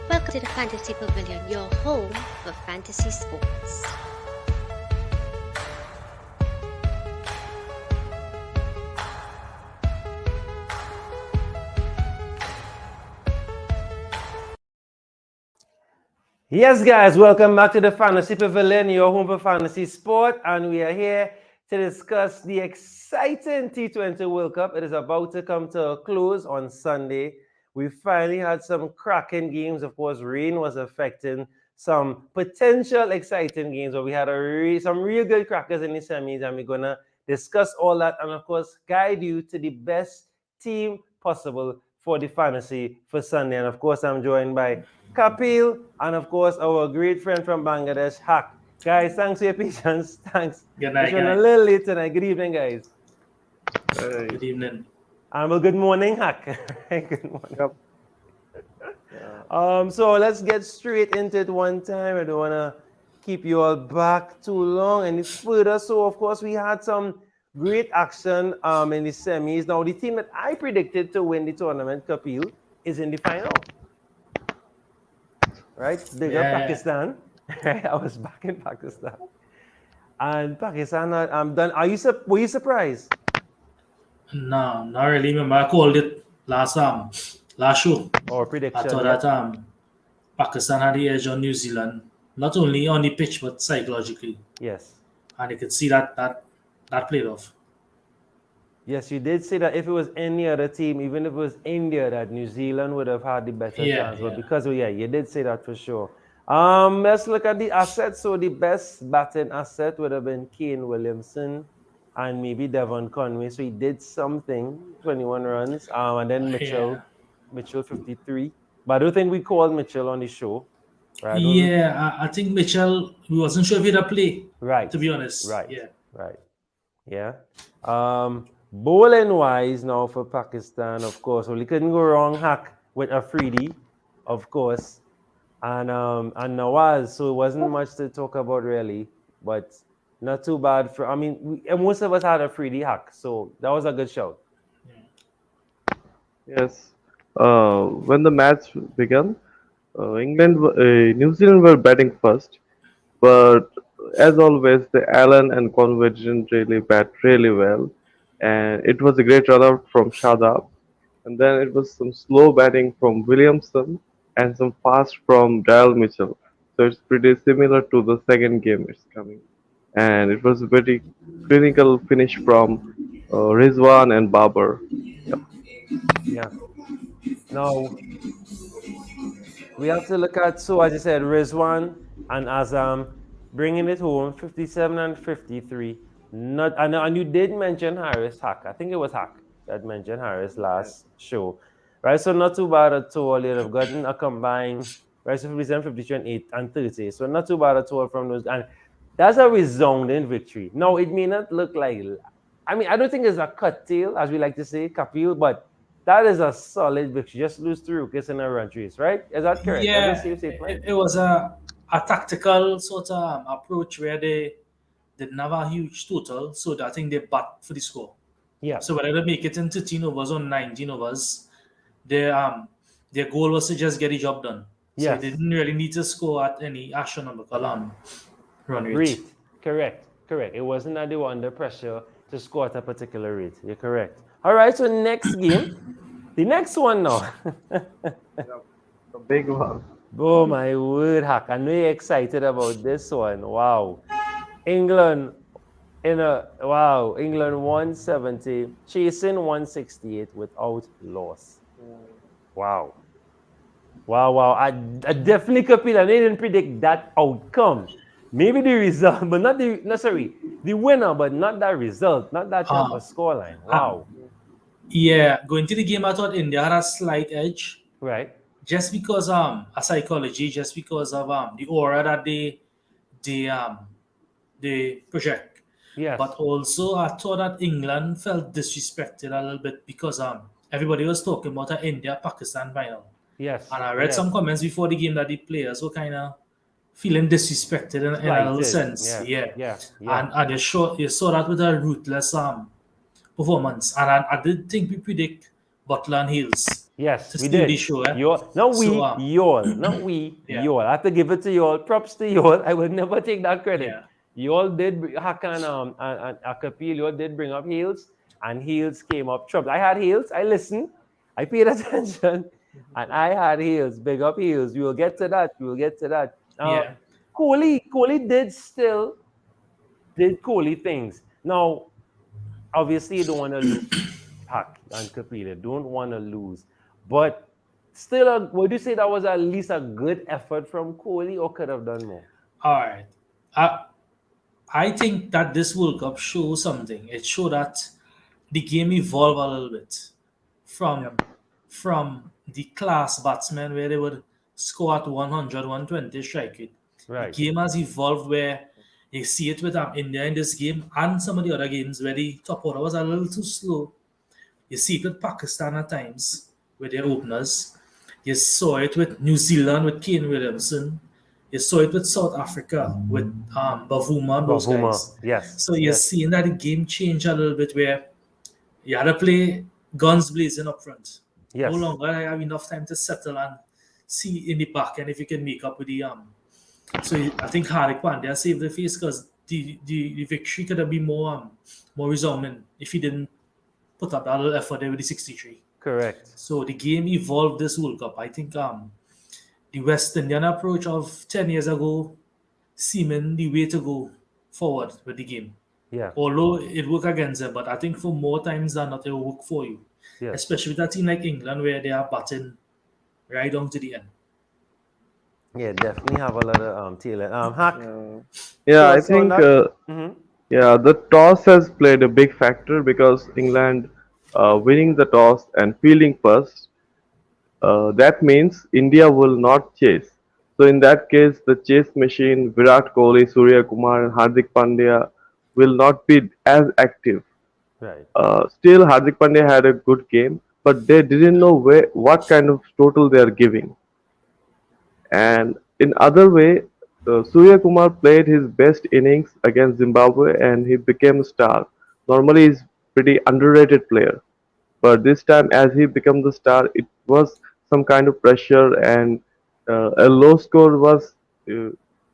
Welcome to the Fantasy Pavilion, your home for fantasy sports. Yes, guys, welcome back to the Fantasy Pavilion, your home for fantasy sport, and we are here to discuss the exciting T20 World Cup. It is about to come to a close on Sunday. We finally had some cracking games. Of course, rain was affecting some potential exciting games, but we had some real good crackers in the semis, and we're gonna discuss all that, and of course, guide you to the best team possible for the fantasy for Sunday. And of course, I'm joined by Kapil, and of course, our great friend from Bangladesh, Hak. Guys, thanks for your patience. Thanks. Good night, It's been a little late tonight. Good evening, guys. Good evening. And well, good morning, Hak. Good morning. Yep. So let's get straight into it one time. I don't want to keep you all back too long any further. So, of course, we had some great action in the semis. Now, the team that I predicted to win the tournament, Kapil, is in the final. Right? Big up Pakistan. I was back in Pakistan. And Pakistan, I'm done. Were you surprised? No, not really. Remember, I called it last show. Or prediction? I thought that Pakistan had the edge on New Zealand, not only on the pitch but psychologically. Yes. And you could see that played off. Yes, you did say that if it was any other team, even if it was India, that New Zealand would have had the better chance. But because you did say that for sure. Let's look at the assets. So the best batting asset would have been Kane Williamson and maybe Devon Conway. So he did something, 21 runs. And then Mitchell 53. But I don't think we called Mitchell on the show. Right? I think Mitchell, we wasn't sure if he'd play. Right. To be honest. Right. Yeah. Right. Yeah. Bowling wise now for Pakistan, of course. Well, you couldn't go wrong, Hak, with Afridi, of course, and Nawaz. So it wasn't much to talk about really, but not too bad for. I mean, most of us had Afridi, Hak, so that was a good shout. Yes. When the match began, New Zealand were batting first, but as always, the Allen and Conway didn't really bat really well, and it was a great run out from Shadab, and then it was some slow batting from Williamson and some fast from Dale Mitchell. So it's pretty similar to the second game it's coming, and it was a very clinical finish from Rizwan and Babar. Yep. Yeah. Now we have to look at, so as you said, Rizwan and Azam bringing it home, 57 and 53. And you did mention Harris, Hak. I think it was Hak that mentioned Harris last show. Right, so not too bad at all. They'd have gotten a combined, right, so 57, 53, and 8 and 30. So not too bad at all from those. And that's a resounding victory. Now, it may not look like, I mean, I don't think it's a cut tail, as we like to say, Kapil, but that is a solid victory. Just lose 3 wickets in a run chase, right? Is that correct? Yeah, it was a tactical sort of approach where they didn't have a huge total, so I think they bat for the score. Yeah. So whether they make it in 13 overs or 19 overs, their goal was to just get the job done. So they didn't really need to score at any astronomical run rate. Correct. It wasn't that they were under pressure to score at a particular rate. You're correct. All right, so next game. The next one now. The big one. Oh my word, Hak. I'm really excited about this one. Wow. England 170, chasing 168 without loss. Wow. I definitely Kapil, I didn't predict that outcome. Maybe the result, but not the winner, but not that result, not that type of scoreline. Wow. Going to the game, I thought India had a slight edge. Right. Just because a psychology, just because of the aura that they project. Yes. But also I thought that England felt disrespected a little bit because everybody was talking about an India-Pakistan final. Yes. And I read some comments before the game that the players were kind of feeling disrespected in a little sense. Yeah. And you saw that with a ruthless performance. And I did think we predict Butler and Hales. Yes, to we steal did. the show. Y'all, not So, we, y'all, not we, yeah. y'all. I have to give it to y'all. Props to y'all. I will never take that credit. Yeah. Y'all did Hack and Akapil, y'all did bring up heels, and heels came up trumps. I had heels. I listened. I paid attention, and I had heels. Big up heels. We will get to that. We will get to that. Yeah. Kohli did Kohli things. Now, obviously, you don't want to lose. Hack and Kapila don't want to lose, but still, would you say that was at least a good effort from Kohli, or could have done more? All right. I I think that this World Cup shows something. It showed that the game evolved a little bit from from the class batsmen where they would score at 100, 120 strike rate. The Right. game has evolved where you see it with India in this game and some of the other games where the top order was a little too slow. You see it with Pakistan at times with their openers. You saw it with New Zealand with Kane Williamson. You saw it with South Africa with Bavuma and those Bavuma, guys. yes, So you're yes, seeing that the game change a little bit where you had to play guns blazing up front. No yes, longer have enough time to settle and see in the back end if you can make up with the So I think Hardik Pandya saved the face because the victory could have been more resounding if he didn't put up that little effort there with the 63. correct. So the game evolved this World Cup. I think the West Indian approach of 10 years ago seeming the way to go forward with the game. Yeah, Although it worked against them, but I think for more times than not, it will work for you. yes. Especially with a team like England where they are batting right down to the end. Yeah, definitely have a lot of tail end. Hack, Yeah, I thoughts on think that? Mm-hmm. yeah, the toss has played a big factor because England winning the toss and fielding first. That means India will not chase. So in that case, the chase machine Virat Kohli, Surya Kumar, and Hardik Pandya will not be as active. Right. Still, Hardik Pandya had a good game, but they didn't know what kind of total they are giving. And in other way, Surya Kumar played his best innings against Zimbabwe and he became a star. Normally, he's pretty underrated player, but this time, as he became the star, it was some kind of pressure and a low score was uh,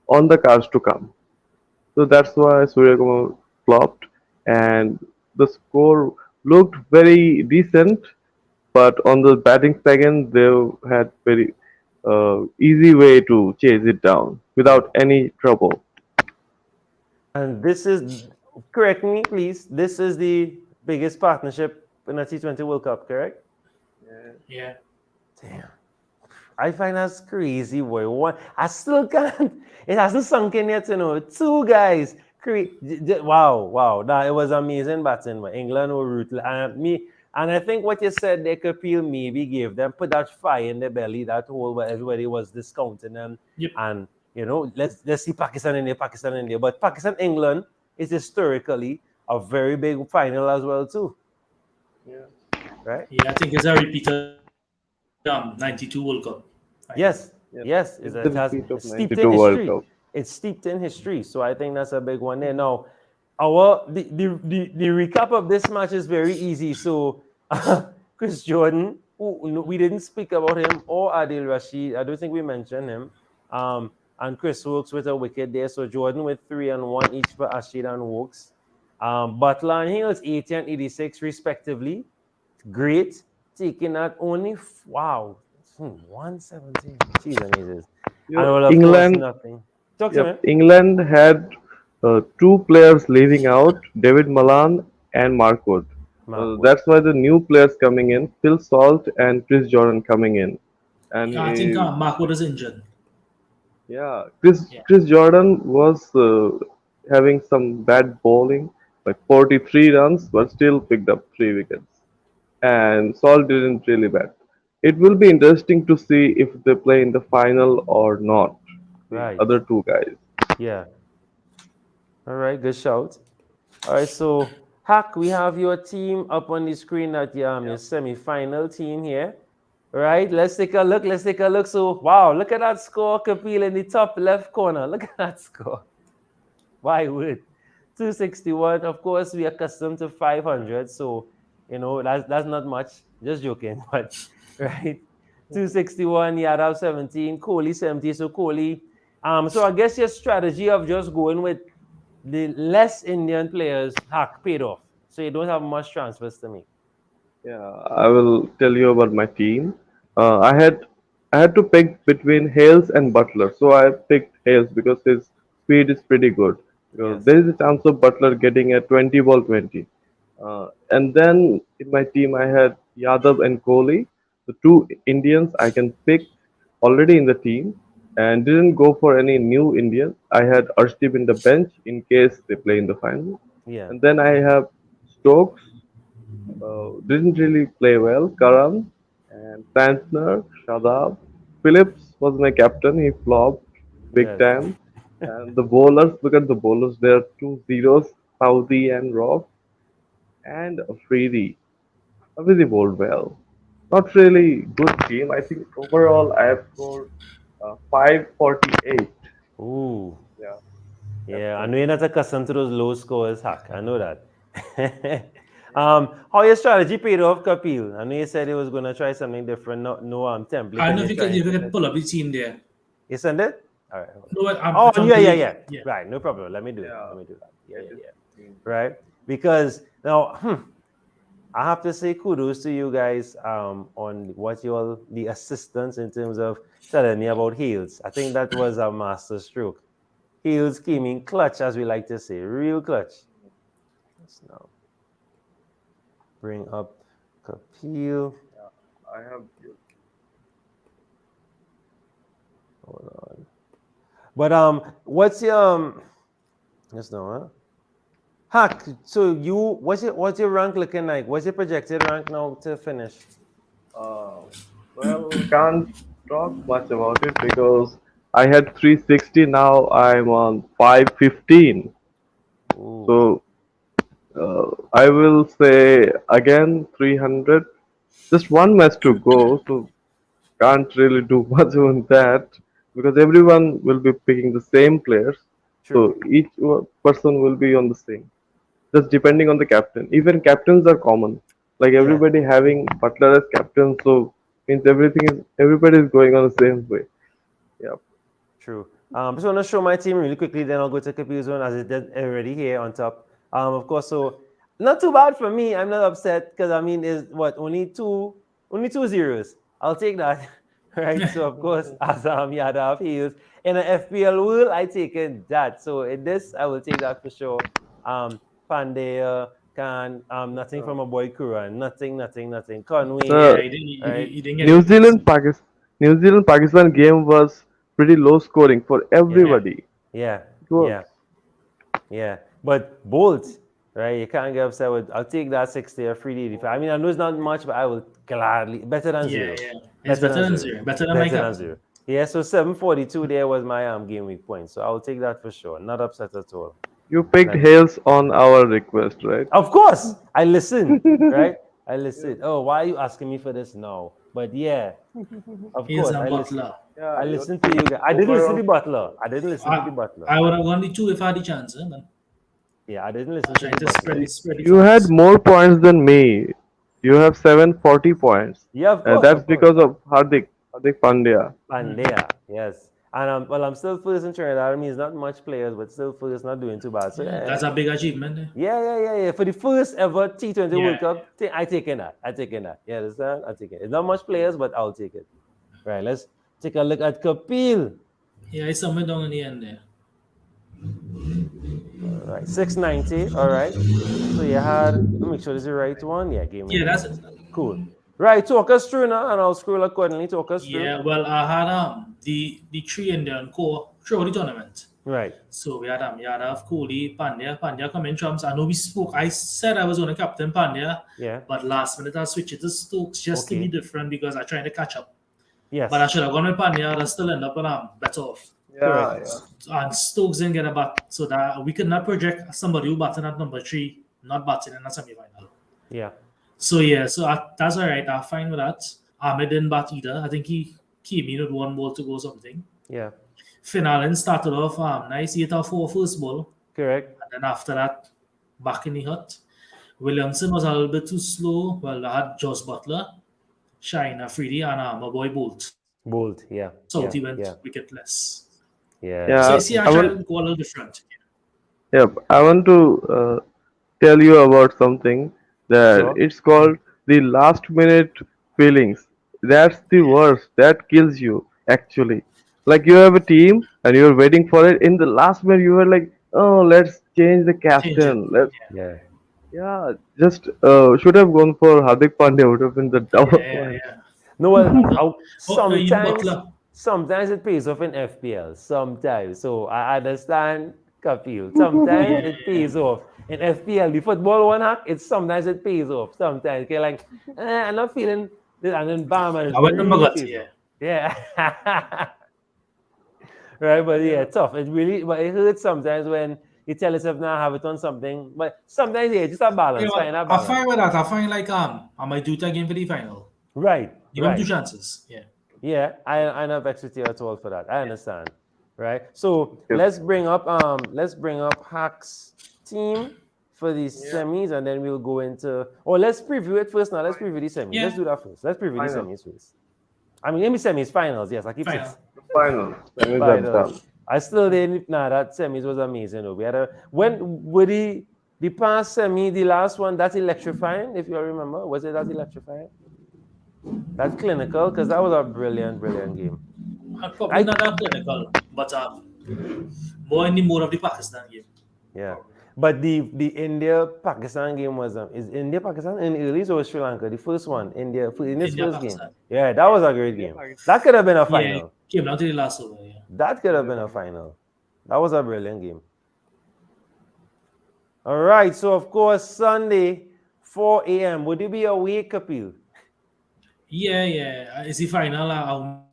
on the cards to come. So that's why Surya Kumar flopped, and the score looked very decent, but on the batting second, they had very easy way to chase it down Yeah. without any trouble. And this is, correct me, please. This is the biggest partnership in the T20 World Cup, correct? Yeah. Damn. I find that's crazy, boy. One, I still can't. It hasn't sunk in yet, you know. Two guys. Wow, wow. That it was amazing batting, but England were ruthless. And I think what you said, they could feel maybe gave them put that fire in their belly, that hole where everybody was discounting them. Yep. And you know, let's see Pakistan in there, Pakistan in there. But Pakistan England is historically a very big final as well, too. Right? Yeah, I think it's a repeat of 92 World Cup. Yes, Yeah. yes, It's it the has repeat of it's steeped 92 in World history. Cup. It's steeped in history, so I think that's a big one there. Now, the recap of this match is very easy. So, Chris Jordan, we didn't speak about him, or Adil Rashid. I don't think we mentioned him. And Chris Wokes with a wicket there. So Jordan with 3 and 1 each for Rashid and Wokes. Butler and Hills 80 and 86 respectively. Great, taking that only wow, 117. Jeez, amazing. You And know, well, of course, England, nothing. Talk to me. yep, England had two players leaving out, David Malan and Mark Wood. Mark Wood. That's why the new players coming in, Phil Salt and Chris Jordan coming in. And Yeah, I think Mark Wood is injured. yeah, Yeah. Chris Jordan was having some bad bowling, like 43 runs, but still picked up 3 wickets. And Salt didn't really bat. It will be interesting to see if they play in the final or not. The Right. other two guys. Yeah. All right. Good shout. All right. So, Hack, we have your team up on the screen at your semi-final team here. Right. Let's take a look. Let's take a look. So, wow, look at that score, Kapil, in the top left corner. Look at that score. Why would 261? Of course, we are accustomed to 500. So, you know, that's not much. Just joking. But right? 261, Yadav 17, Kohli 70. So Kohli, so I guess your strategy of just going with the less Indian players paid off. So you don't have much transfers to make. Yeah, I will tell you about my team. Uh, I had I had to pick between Hales and Butler, so I picked Hales because his speed is pretty good. Yes. There is a chance of Butler getting a 20 ball 20. And then in my team, I had Yadav and Kohli, the two Indians I can pick already in the team, and didn't go for any new Indian. I had Arshdeep in the bench in case they play in the final. Yeah. And then I have Stokes, didn't really play well. Karan and Santner, Shadab. Phillips was my captain. He flopped big Yes. time. And the bowlers, look at the bowlers. There are two zeros, Saudi and Roth, and Afridi. Afridi bowled well. Not really good team. I think overall I have scored 548. Ooh. Yeah, that's Yeah, I my know you're not accustomed to those low scores, Hack. I know that. How your strategy paid off, Kapil? I know you said you was gonna try something different, no template, I don't and know you're if trying you to. can pull up the team there. You send it? All right. Hold on. No, but Oh, if I'm yeah. playing, yeah. Right, no problem. Let me do it. yeah. Let me do that. Yeah, It yeah, is yeah. team. Right, because now I have to say kudos to you guys on what you all the assistance in terms of telling me about heels. I think that was a master stroke. Heels came in clutch, as we like to say, real clutch. Let's now bring up Kapil. I have Hold on. But what's your yes no huh? Hack. So you what's your rank looking like? What's your projected rank now to finish? Uh, well, can't talk much about it because I had 360. Now I'm on 515. Ooh, So I will say again 300. Just one match to go, so can't really do much on that because everyone will be picking the same players. true. So each person will be on the same. Just depending on the captain. Even captains are common. Like Yeah, everybody having Butler as captain, so means everybody is going on the same way. Yeah. true. Just want to show my team really quickly, then I'll go to Kapil's one as it did already here on top. Of course, so not too bad for me. I'm not upset because I mean, is what only two zeros. I'll take that, right? So of course, as Yadav heels in an FPL world, I taken that. So in this, I will take that for sure. Pandey, can nothing from a boy Kuran, nothing. Conway, Yeah, The right? he didn't get New any points. Zealand Pakistan New Zealand Pakistan game was pretty low scoring for Yeah, Yeah. everybody. yeah, It was. yeah. Yeah, but Bolt, right? You can't get upset with. I'll take that 60 or 385. I mean, I know it's not much, but I will gladly better than Yeah, zero. yeah. It's better than zero. Better than my Better than captain. zero. Yeah, so 742 there was my game week point. So I will take that for sure. Not upset at all. You picked Like, Hales on our request, right? of course, I listened, right? I listened. Oh, why are you asking me for this now? But yeah, of Here's course, a I listened. Butler. I Yeah, your listened to team you guys. I didn't listen to overall. the Butler. I didn't listen to the I, Butler. I would have won the two if I had the chance, but Yeah, I didn't listen I to tried the to Butler. spread the You had funds. more points than me. You have 740 points. Yeah, That's of course. because of Hardik Pandya. Pandya, yes. And well, I'm still first in Trinidad. I mean, it's not much players, but still first, not doing too bad. So Yeah, yeah, that's a big achievement. yeah. For the first ever T20 Yeah, World Cup, I taken that. I taken that. You understand? I take it. It's not much players, but I'll take it. Right. Let's take a look at Kapil. yeah, it's somewhere down in the end there. All right, 690. All right. So you had. Let me make sure this is the right one. Yeah, game week Yeah, that's points. it. Cool. Right. Talk us through now, and I'll scroll accordingly. Talk us through. Yeah, well, I had the three Indian core throughout the tournament. Right. So we had Yadav, Kohli, Pandya come in trumps. I know we spoke. I said I was going to captain Pandya, Yeah. but last minute I switched it to Stokes just to Okay. be different because I tried to catch up. Yes. But I should have gone with Pandya. I still end up better off. Correct. And Stokes didn't get a bat, so that we could not project somebody who batting at number 3, not batting in a semi-final. Yeah. So yeah, that's all right. I'm fine with that. Ahmed didn't bat either. I think he came in with one ball to go something. Yeah. Finn Allen started off nice, 8 off 4 first ball. Correct. And then after that, back in the hut. Williamson was a little bit too slow. Well, I had Josh Butler. Shine, Afridi, and my boy Bolt. Bolt, yeah. Southie Yeah, went yeah, wicketless. yeah. So Yeah, you see, I our want. child go a little different. Yep, I want to tell you about something that Sure. it's called the last minute feelings. That's the worst. That kills you actually. Like you have a team and you're waiting for it. In the last minute, you were like, "Oh, let's change the Change it. captain. Let's Yeah. yeah, just should have gone for Hardik Pandya. Would have been the Yeah, double yeah, point." yeah. No, well, No. Oh, even sometimes, Butler. sometimes it pays off in FPL. Sometimes, so I understand Kapil. Sometimes Yeah, it yeah. pays off in FPL. The football one hack. It's sometimes it pays off. Sometimes, okay, like I'm not feeling this, and then bam, and it I went number really gut, pays yeah. off. Yeah. Right, but yeah, tough. It really, but it hurts sometimes when you tell yourself now have it on something. But sometimes yeah, just a Yeah, balance, but find a I balance. find with that, I find like I might do it again for the final. Right, Give him two right. chances. Yeah. Yeah, I'm not vexed with you at all for that. I understand. Right. So Yep. let's bring up Hack's team for the semis, and then we'll go into let's preview it first now. Let's preview the semis. Let's Yeah. do that first. Let's preview the Final. semis first. I mean, semis, finals, yes, I keep saying Final. Final. Semis are finals. done. I still didn't that semis was amazing though. We had when were the past semi, the last one, that's electrifying, if you remember. Was it that electrifying? That's clinical, because that was a brilliant, brilliant game. Probably I not that clinical, but more in the mode of the Pakistan game. Yeah, but the India Pakistan game was is India Pakistan in early or Sri Lanka? The first one, in this India, first game. Pakistan. Yeah, that was a great game. That could have been a Yeah, final. came down to the last over. Yeah. That could have been a final. That was a brilliant game. All right, so of course Sunday, 4 a.m. Would you be awake, Kapil? Yeah, yeah. It's the final. I'll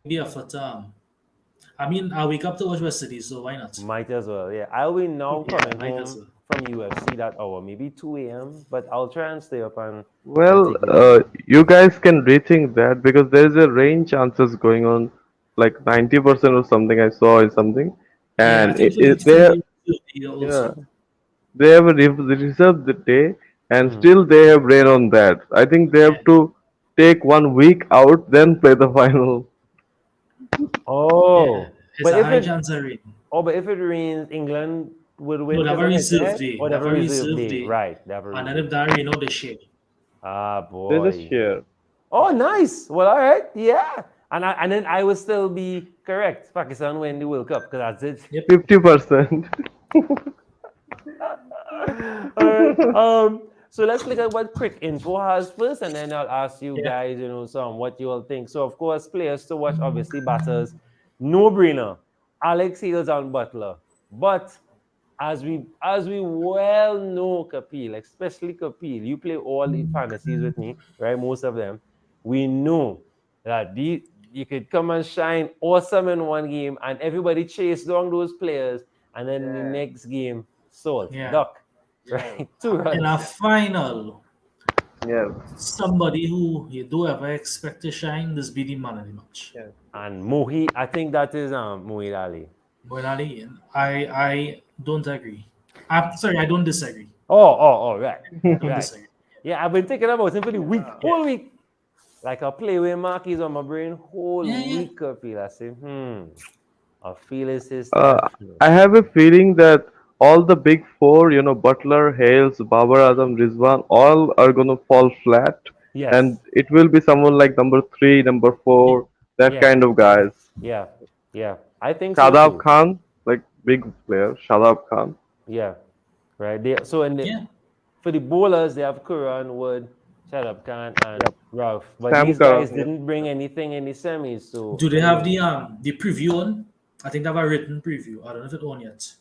be effort. I mean, I wake up to watch West City, so why not? Might as well. Yeah, I'll be now Yeah, coming might as home well. from UFC that hour, maybe 2 a.m. But I'll try and stay up and Well, take it easy. you guys can rethink that because there is a rain chances going on, like 90% or something. I saw is something, Yeah, I and think for they the year yeah also. they have reserved the day, and Mhm. still they have rain on that. I think they Yeah. have to take 1 week out, then play the final. Yeah. Oh, It's but a if high it chance of rain. but if it rains, England would No, win they have because a of head to reserve head, day. or They they have have a a reserve reserve day. day. Right, they have a And then if reserve day. that rain out, they share. Ah, They just boy. share Oh, nice. Well, all right. Yeah. And then I will still be correct. Pakistan win the World Cup because that's it. Yep. 50%. All right. So let's look at what quick info has first, and then I'll ask you Yeah. guys, some what you all think. So of course, players to watch, obviously, batters, no brainer. Alex Hales and Butler. But as we well know, Kapil, especially Kapil, you play all the fantasies with me, right? Most of them. We know that you could come and shine awesome in one game, and everybody chase down those players, and then the next game, salt, Yeah. duck, right? Two In a runs. final, Yes. somebody who you don't ever expect to shine, this be the man of the match. Yes. And Mohi, I think that is Mohit Ali. Bonali, I don't agree. I'm sorry, I don't disagree. Right. I don't Right. disagree. Yeah, I've been thinking about him for the week, Yeah. whole week. Like a play with Marquis on my brain, whole Yeah, yeah. week I feel. I say, I feel it's his time. Uh, I have a feeling that all the big four, Butler, Hales, Babar Azam, Rizwan, all are gonna fall flat, and Yes. it will be someone like number three, number four, that Yeah. kind of guys. Yeah. Yeah. I think so Shadab too. Khan, like big player, Shadab Khan. Yeah. Right. So Yeah. for the bowlers, they have Quran, Wood, Shadab Khan, and Yep. Ralph. But Sam these guys Curran. Yep. didn't bring anything in the semis. So Do they I have mean, the preview on? I think they have a written preview. I don't know if it's on yet.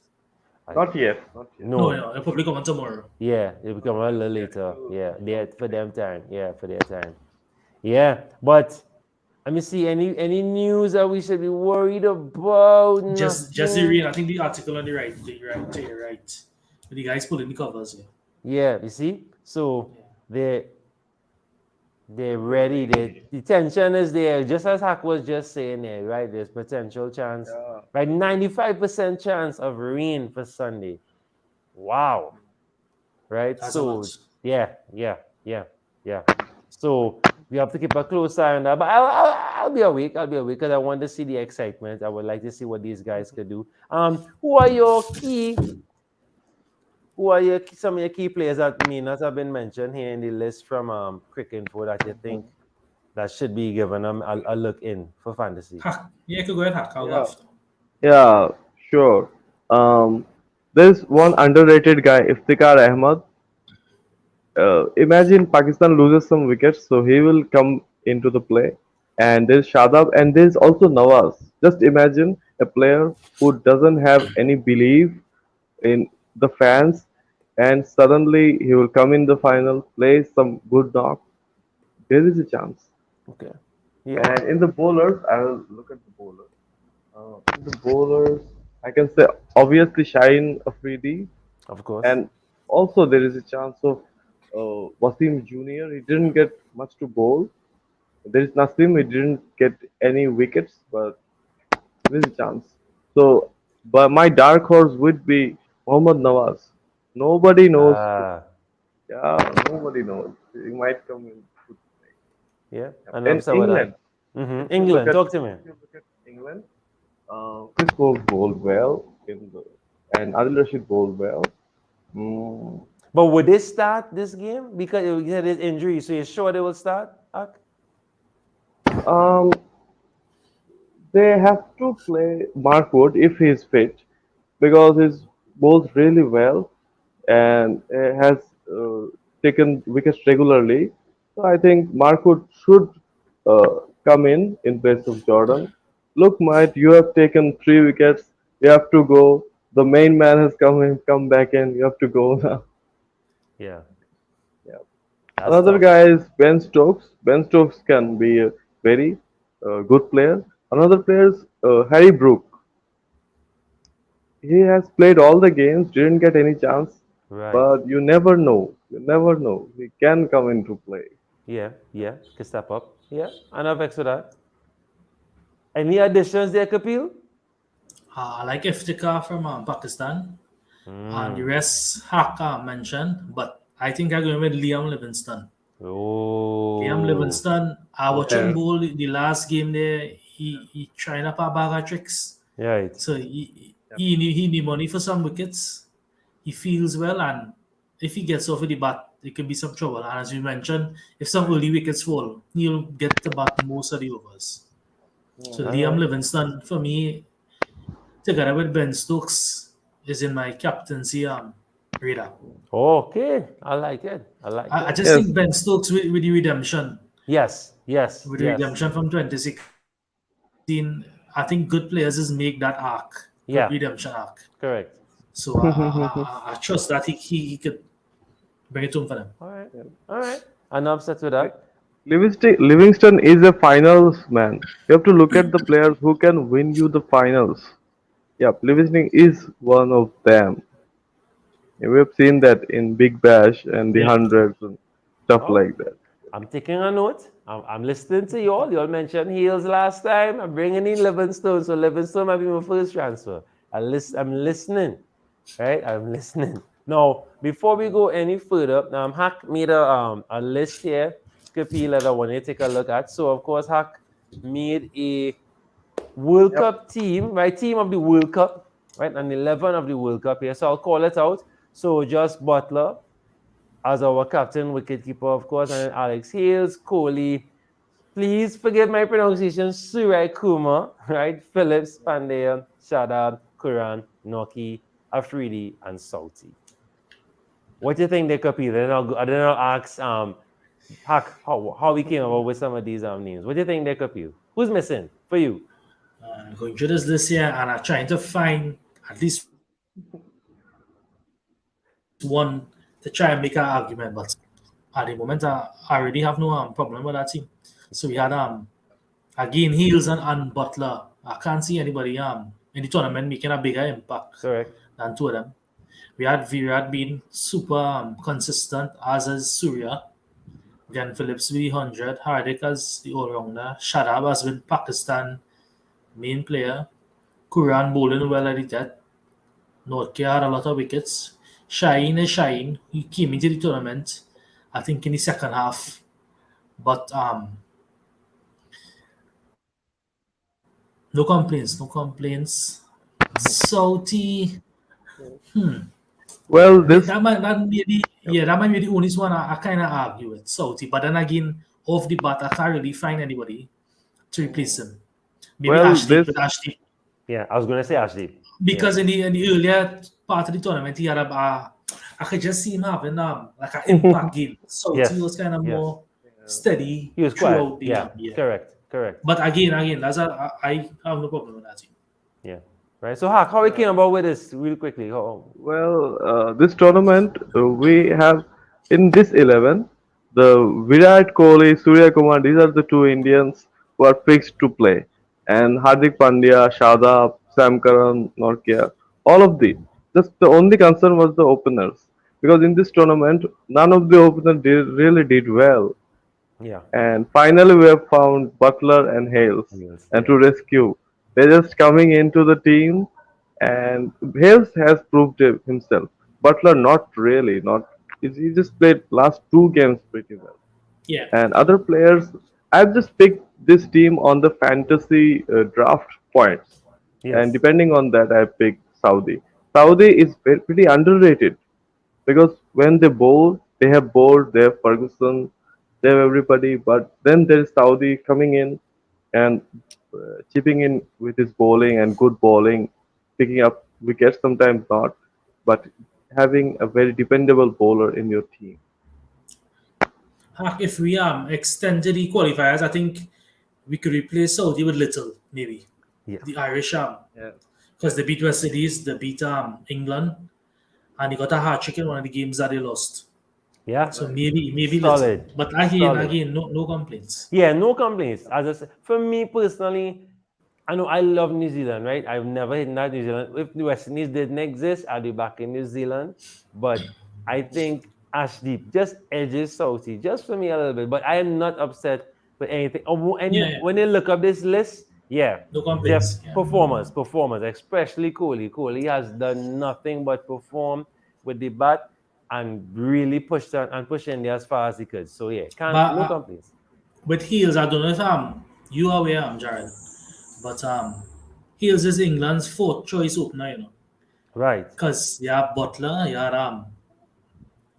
Not yet. Not yet. No, no. no, it'll probably come on tomorrow. Yeah, it will come a little later. Yeah, for them time. Yeah, for their time. Yeah, but let me see any news that we should be worried about. Just the Nothing. read. I think the article on the right, to your right. The guys pulling the covers here. Yeah, you see. So they're ready. The tension is there. Just as Hack was just saying there, right? There's potential chance. Yeah. Right, 95% chance of rain for Sunday. Wow. Right. That's a So lot. yeah. So we have to keep a close eye on that. But I'll be awake. I'll be awake because I want to see the excitement. I would like to see what these guys could do. Who are your key? Who are some of your key players that Minas have been mentioned here in the list from Cricket Info that you think that should be given them a look in for fantasy? Hack. Yeah, go ahead, Hack. I'll go Yeah, after. yeah, sure. There's one underrated guy, Iftikhar Ahmed. Imagine Pakistan loses some wickets, so he will come into the play. And there's Shadab, and there's also Nawaz. Just imagine a player who doesn't have any belief in the fans, and suddenly he will come in the final, play some good knock. There is a chance. Okay. Yeah. And in the bowlers, I will look at the bowlers. In the bowlers, I can say obviously Shine Afridi, Of course. and also there is a chance of Wasim Jr. He didn't get much to bowl. There is Nasim. He didn't get any wickets, but there is a chance. So, but my dark horse would be Mohammad Nawaz. Nobody knows. Ah, Yeah, nobody knows. He might come in. yeah. And In I'm so with England, that. if you look England, at talk to me. if you look at England, Chris Wold bowled well and Adil Rashid bowled well. Mm, But would they start this game? Because you had this injury, so you're sure they will start? Ak? um, they have to play Mark Wood if he is fit because he's bowls really well and has taken wickets regularly. So I think Mark Wood should come in place of Jordan. Look, mate, you have taken 3 wickets. You have to go. The main man has come back in. You have to go now. Yeah. Yeah. That's Another tough. guy is Ben Stokes. Ben Stokes can be a very good player. Another player is Harry Brook. He has played all the games, didn't get any chance, Right. but you never know. You never know. He can come into play. Yeah, yeah. Can step up. Yeah. Enough extra that. Any additions there, Kapil? I like Iftikhar from Pakistan. And the Mm. rest, Hack mentioned. But I think I'm going with Liam Livingston. Liam Oh. Livingston, I watched him Okay. bowl the last game there. He trying up a bag of tricks. Right. So he need money for some wickets. He feels well, and if he gets off with the bat, it could be some trouble. And as you mentioned, if some early wickets fall, he'll get the bat most of the overs. So All Liam right. Livingston, for me, together with Ben Stokes, is in my captaincy radar. Okay. I like it. I like I it. just Yes. think Ben Stokes with the redemption, Yes. Yes. with the Yes. redemption from 2016, I think good players just make that arc, Yeah. redemption arc. Correct. So I trust that he could bring it home for them. All right. All right. I'm upset with that. Livingston is a finals man. You have to look at the players who can win you the finals. Yep, Livingston is one of them. We have seen that in Big Bash and the Yeah. hundreds and stuff Oh, like that. I'm taking a note. I'm listening to y'all. Y'all mentioned Heels last time. I'm bringing in Livingstone. So Livingstone might be my first transfer. I'm listening. Right? I'm listening. Now, before we go any further, Hack made a list here, Kapil, that I want you to take a look at. So, of course, Hack made a World Yep. Cup team, right? Team of the World Cup, right? And 11 of the World Cup here. So I'll call it out. So just Butler as our captain, wicketkeeper, of course, and then Alex Hales, Kohli. Please forgive my pronunciation, Surai Kumar, right? Phillips, Pandey, Shadab, Kuran, Noki, Afridi, and Sauti. What do you think they copied? Then I'll ask Hack how we came up with some of these names. What do you think they copied? Who's missing for you? Going through this year, and I'm trying to find at least one to try and make an argument. But at the moment, I already have no problem with that team. So we had again Heels and Butler. I can't see anybody in the tournament making a bigger impact Correct. than two of them. We had Virat being super consistent, as is Surya. Again, Phillips with the 100, Hardik as the all-rounder, Shadab has been Pakistan main player, Kuran bowling well at the death, Nortje had a lot of wickets, Shaheen is Shaheen, he came into the tournament, I think in the second half, But no complaints, no complaints. Saudi, Well, this that may be, yeah, that might be the only one I kind of argue with Saudi. But then again, off the bat, I can't really find anybody to replace him. Maybe well Ashdeep, this but Ashdeep, Yeah, I was gonna say Ashley. Yeah. because in the earlier part of the tournament, he had I could just see him having like an impact game. Saudi Yes. was kind of Yes. more steady He was quiet. throughout the Yeah. yeah. Correct. Correct. But again, I have no problem with that. Yeah. Right. So how we came about with this real quickly? Well, this tournament we have in this 11, the Virat Kohli, Surya Kumar. These are the two Indians who are fixed to play, and Hardik Pandya, Shadab, Sam Curran, Norkia, all of these. Just the only concern was the openers, because in this tournament none of the openers really did well. Yeah. And finally, we have found Butler and Hales, Yes. and Yeah. to rescue. They're just coming into the team, and Hales has proved himself. Butler, not really, not. He just played last two games pretty well. Yeah. And other players, I've just picked this team on the fantasy draft points, and Yes. depending on that, I picked Saudi. Saudi is pretty underrated because when they bowl, they have bowled, they have Ferguson, they have everybody, but then there is Saudi coming in and chipping in with his bowling and good bowling, picking up wickets, sometimes not, but having a very dependable bowler in your team. If we extended the qualifiers, I think we could replace Saudi with Little, maybe. Yeah. The Irish Yeah. because they beat West Indies, they beat England, and they got a hat trick in one of the games that they lost. Yeah. So maybe Solid. Little. But again, Solid. no complaints. Yeah, no complaints. As I said, for me personally, I know I love New Zealand, right? I've never hit that New Zealand. If the West Indies didn't exist, I'd be back in New Zealand. But I think Ashdeep just edges Southie, just for me a little bit. But I am not upset with anything. Yeah. When you look up this list, yeah, No complaints. Jeff, Yeah. performers, especially Kohli. Kohli has done nothing but perform with the bat and really pushed on and push India as far as he could. So yeah, But no complaints. with Heels, I don't know if you are aware, Jared, but Heels is England's fourth choice opener, Right. because you have Butler, you had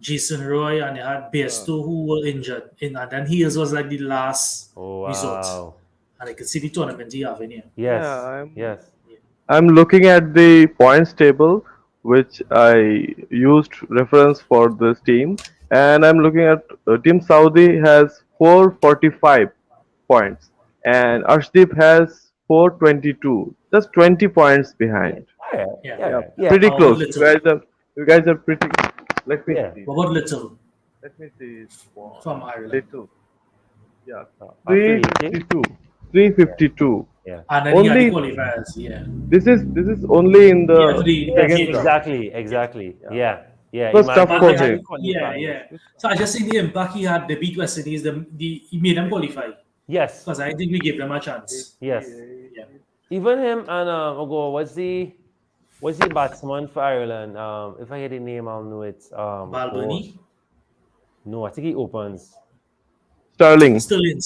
Jason Roy, and you had Bairstow who were injured, and then Heels was like the last Oh resort, wow. and I could see the tournament you have in here. Yes. Yeah, Yes. I'm looking at the points table, which I used reference for this team, and I'm looking at Team Saudi has 445 points, and Arshdeep has 422, just 20 points behind. Yeah. Yeah. Yeah. Yeah, Yeah. pretty How close. little? You guys are pretty. Let me Yeah. see. What about Little Let me see. from Ireland? Little. Yeah, After eating. 352. 352. Yeah. And then you had the Only qualifiers, yeah. this is only in the Yeah, for the Yes, second game. round. exactly. Yeah. Yeah. It was tough imagine for they had him. the Yeah, qualifiers. yeah. So I just think the impact he had, the beat West Indies, he made them qualify. Yes. Because I think we gave them a chance. Yes. Yeah. Even him and what's the batsman for Ireland? If I hear the name, I'll know it. Balboni, No, I think he opens. Sterling. still in.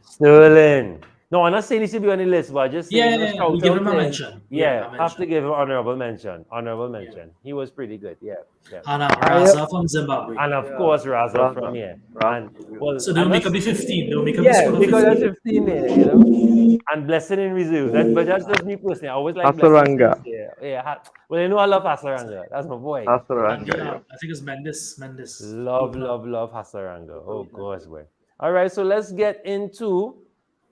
Sterling. No, I'm not saying he should be on the list, but just saying, Yeah, shout we give out him a to mention. Yeah, a have to mention. give him honorable mention. Honorable mention. He was pretty good. Yeah. Yeah. And Raza from Zimbabwe. And of course, Raza from here. And well, So they'll and make that's- up the 15. They'll make up the Yeah, score of because that's 15. 15 there. And blessing in reserve. But that's just me personally. I always like blessing. Hasaranga. Yeah. Well, you know I love Hasaranga. That's my boy. And Hasaranga. Yeah. I think it's Mendes. Love Hasaranga. Oh gosh, boy. All right, so let's get into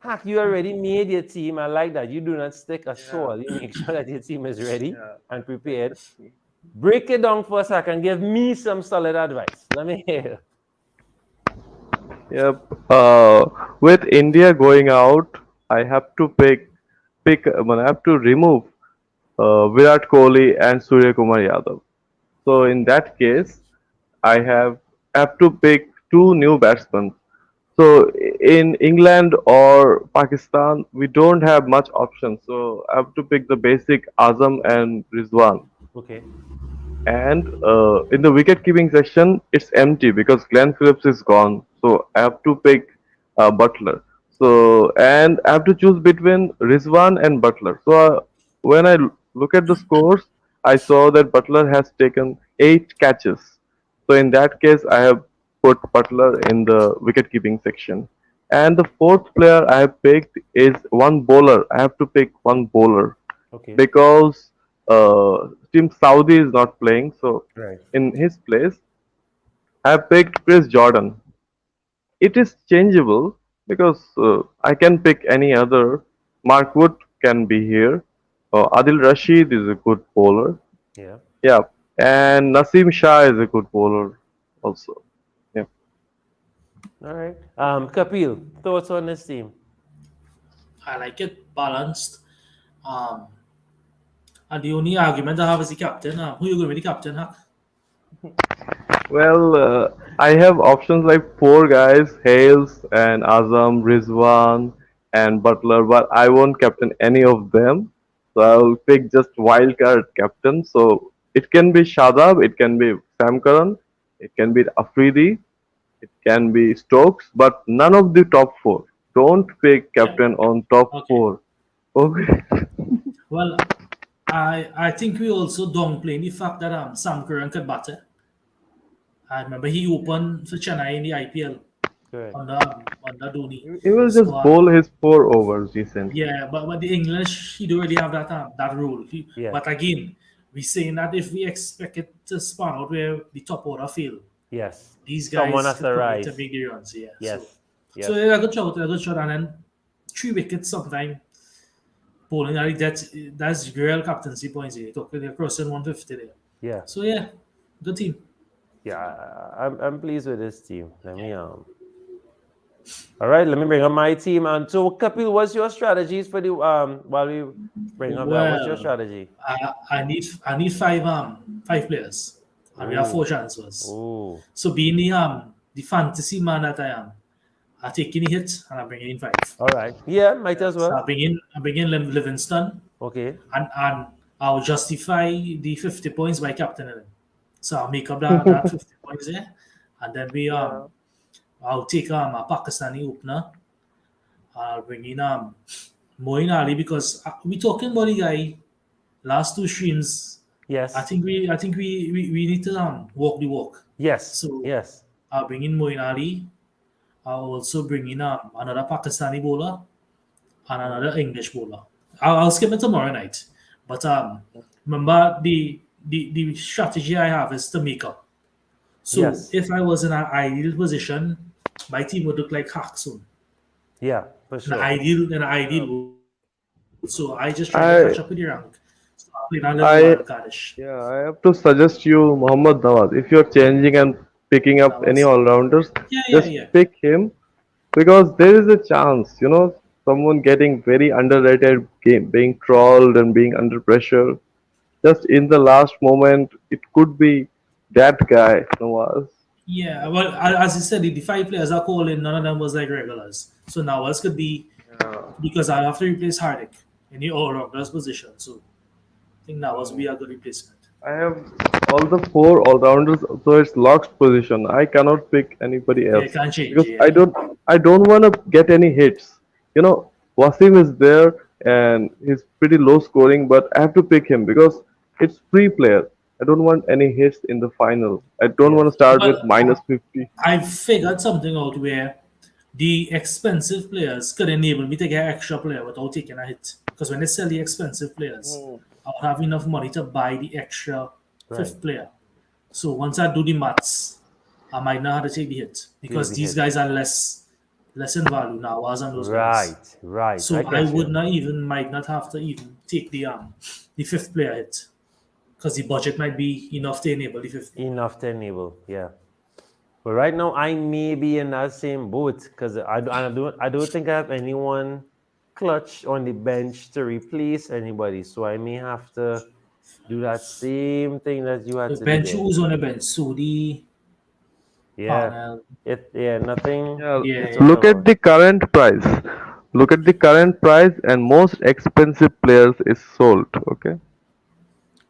Hack. You already made your team. I like that. You do not stick a soul. You make sure that your team is ready and prepared. Break it down for a second. Give me some solid advice. Let me hear. Yep. With India going out, I have to I have to remove Virat Kohli and Surya Kumar Yadav. So in that case, I have to pick two new batsmen. So in England or Pakistan, we don't have much options. So I have to pick the basic Azam and Rizwan. Okay. And in the wicket keeping section, it's empty because Glenn Phillips is gone. So I have to pick Butler. So, and I have to choose between Rizwan and Butler. So, when I look at the scores, I saw that Butler has taken 8 catches. So, in that case, I have put Butler in the wicket keeping section. And the fourth player I have picked is one bowler. I have to pick one bowler Okay. because Team Saudi is not playing. So, Right. in his place, I have picked Chris Jordan. It is changeable because I can pick any other. Mark Wood can be here. Adil Rashid is a good bowler. Yeah. Yeah, and Naseem Shah is a good bowler also. Yeah. All right. Kapil, thoughts on this team? I like it balanced. Um, and the only argument I have is the captain. Who you going to be the captain? Huh? Well, I have options like four guys: Hales and Azam, Rizwan, and Butler, but I won't captain any of them. So I'll pick just wildcard captain. So it can be Shadab, it can be Sam Curran, it can be Afridi, it can be Stokes, but none of the top four. Don't pick Yeah. captain on top Okay. four. Okay. Well, I think we also downplaying the fact that Sam Curran could batter. I remember he opened for Chennai in the IPL Good. under Dhoni. He will So just bowl his 4 overs recently. yeah, but the English he don't really have that role. Yeah. But again, we saying that if we expect it to span out where the top order fail, Yes. these Someone guys has could to come in to rise. make the runs. Yeah. Yes. So Yes. yeah, a good shot, and then 3 wickets sometime. Bowling that's real captaincy points here. Talking across in 150 there. Yeah. So yeah, good team. Yeah. I'm pleased with this team. Let me All right. Let me bring up my team. And so, Kapil, what's your strategies for the while we bring up that? What's your Well, strategy? I need five players, and we have Ooh. 4 transfers. Ooh. So being the fantasy man that I am, I taking a hit and I bring in five. All right. Yeah. Might Yeah. as So well. I bring in Livingston, Okay. and I'll justify the 50 points by captaining him. So I'll make up that 50 points there, and then Yeah. I'll take a Pakistani opener. I'll bring in Moeen Ali because we talking about the guy last 2 streams. Yes. I think we need to walk the walk. Yes. So Yes. I'll bring in Moeen Ali. I'll also bring in another Pakistani bowler and another English bowler. I'll skip it tomorrow night. But remember the strategy I have is to make up. So Yes. if I was in an ideal position, my team would look like hack soon. Yeah. For An sure. ideal world. So I just try to I catch up with the rank. So I played a little I wild cardish. Yeah, I have to suggest you Muhammad Nawaz. If you're changing and picking up That any was all-rounders, yeah, just yeah. pick him because there is a chance, someone getting very underrated, being trolled and being under pressure. Just in the last moment, it could be that guy, Nawaz. Yeah, well, as you said, the 5 players are calling, none of them was like regulars. So now else could be because I have to replace Hardik in the all-rounders position. So I think that was be a good replacement. I have all the four all-rounders, so it's locked position. I cannot pick anybody Yeah, it else can change. because Yeah, I don't want to get any hits. Wasim is there and he's pretty low scoring, but I have to pick him because it's free player. I don't want any hits in the final. I don't want Yes. to start with well, minus 50. I figured something out where the expensive players could enable me to get extra player without taking a hit. Because when they sell the expensive players, I'll have enough money to buy the extra Right. fifth player. So once I do the maths, I might not have to take the hit Take because the these hit. guys are less in value now as on those guys. Right. Right. I So I get would you. not even might not have to even take the fifth player hit because the budget might be enough to enable the fifth player. Enough to enable. Yeah. But right now, I may be in that same boat because I don't think I have anyone clutch on the bench to replace anybody. So I may have to do that same thing that you had The to do bench there. who's on the bench, Sudi, Yeah. Parnell. Nothing Yeah, Yeah, to talk yeah. look at about. the current price. Look at the current price, and most expensive players is sold. Okay,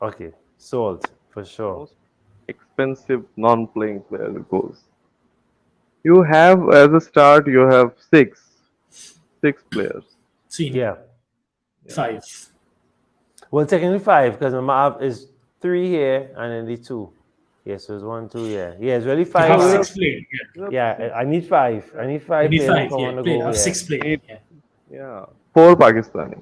Okay. Sold for sure. most expensive non-playing player goes. You have as a start. You have six players. Senior. Yeah. 5. Well, technically 5 because my map is 3 here and then the 2. Yes, so it's 1, 2. Yeah. Yeah, it's really You 5 have here. 6 playing. Yeah. You have Yeah, six. I need 5. I need You 5 need players 5. if I Yeah. want to Playing. go. Have Yeah. 6 playing. Eight. Yeah. Yeah, four Pakistani.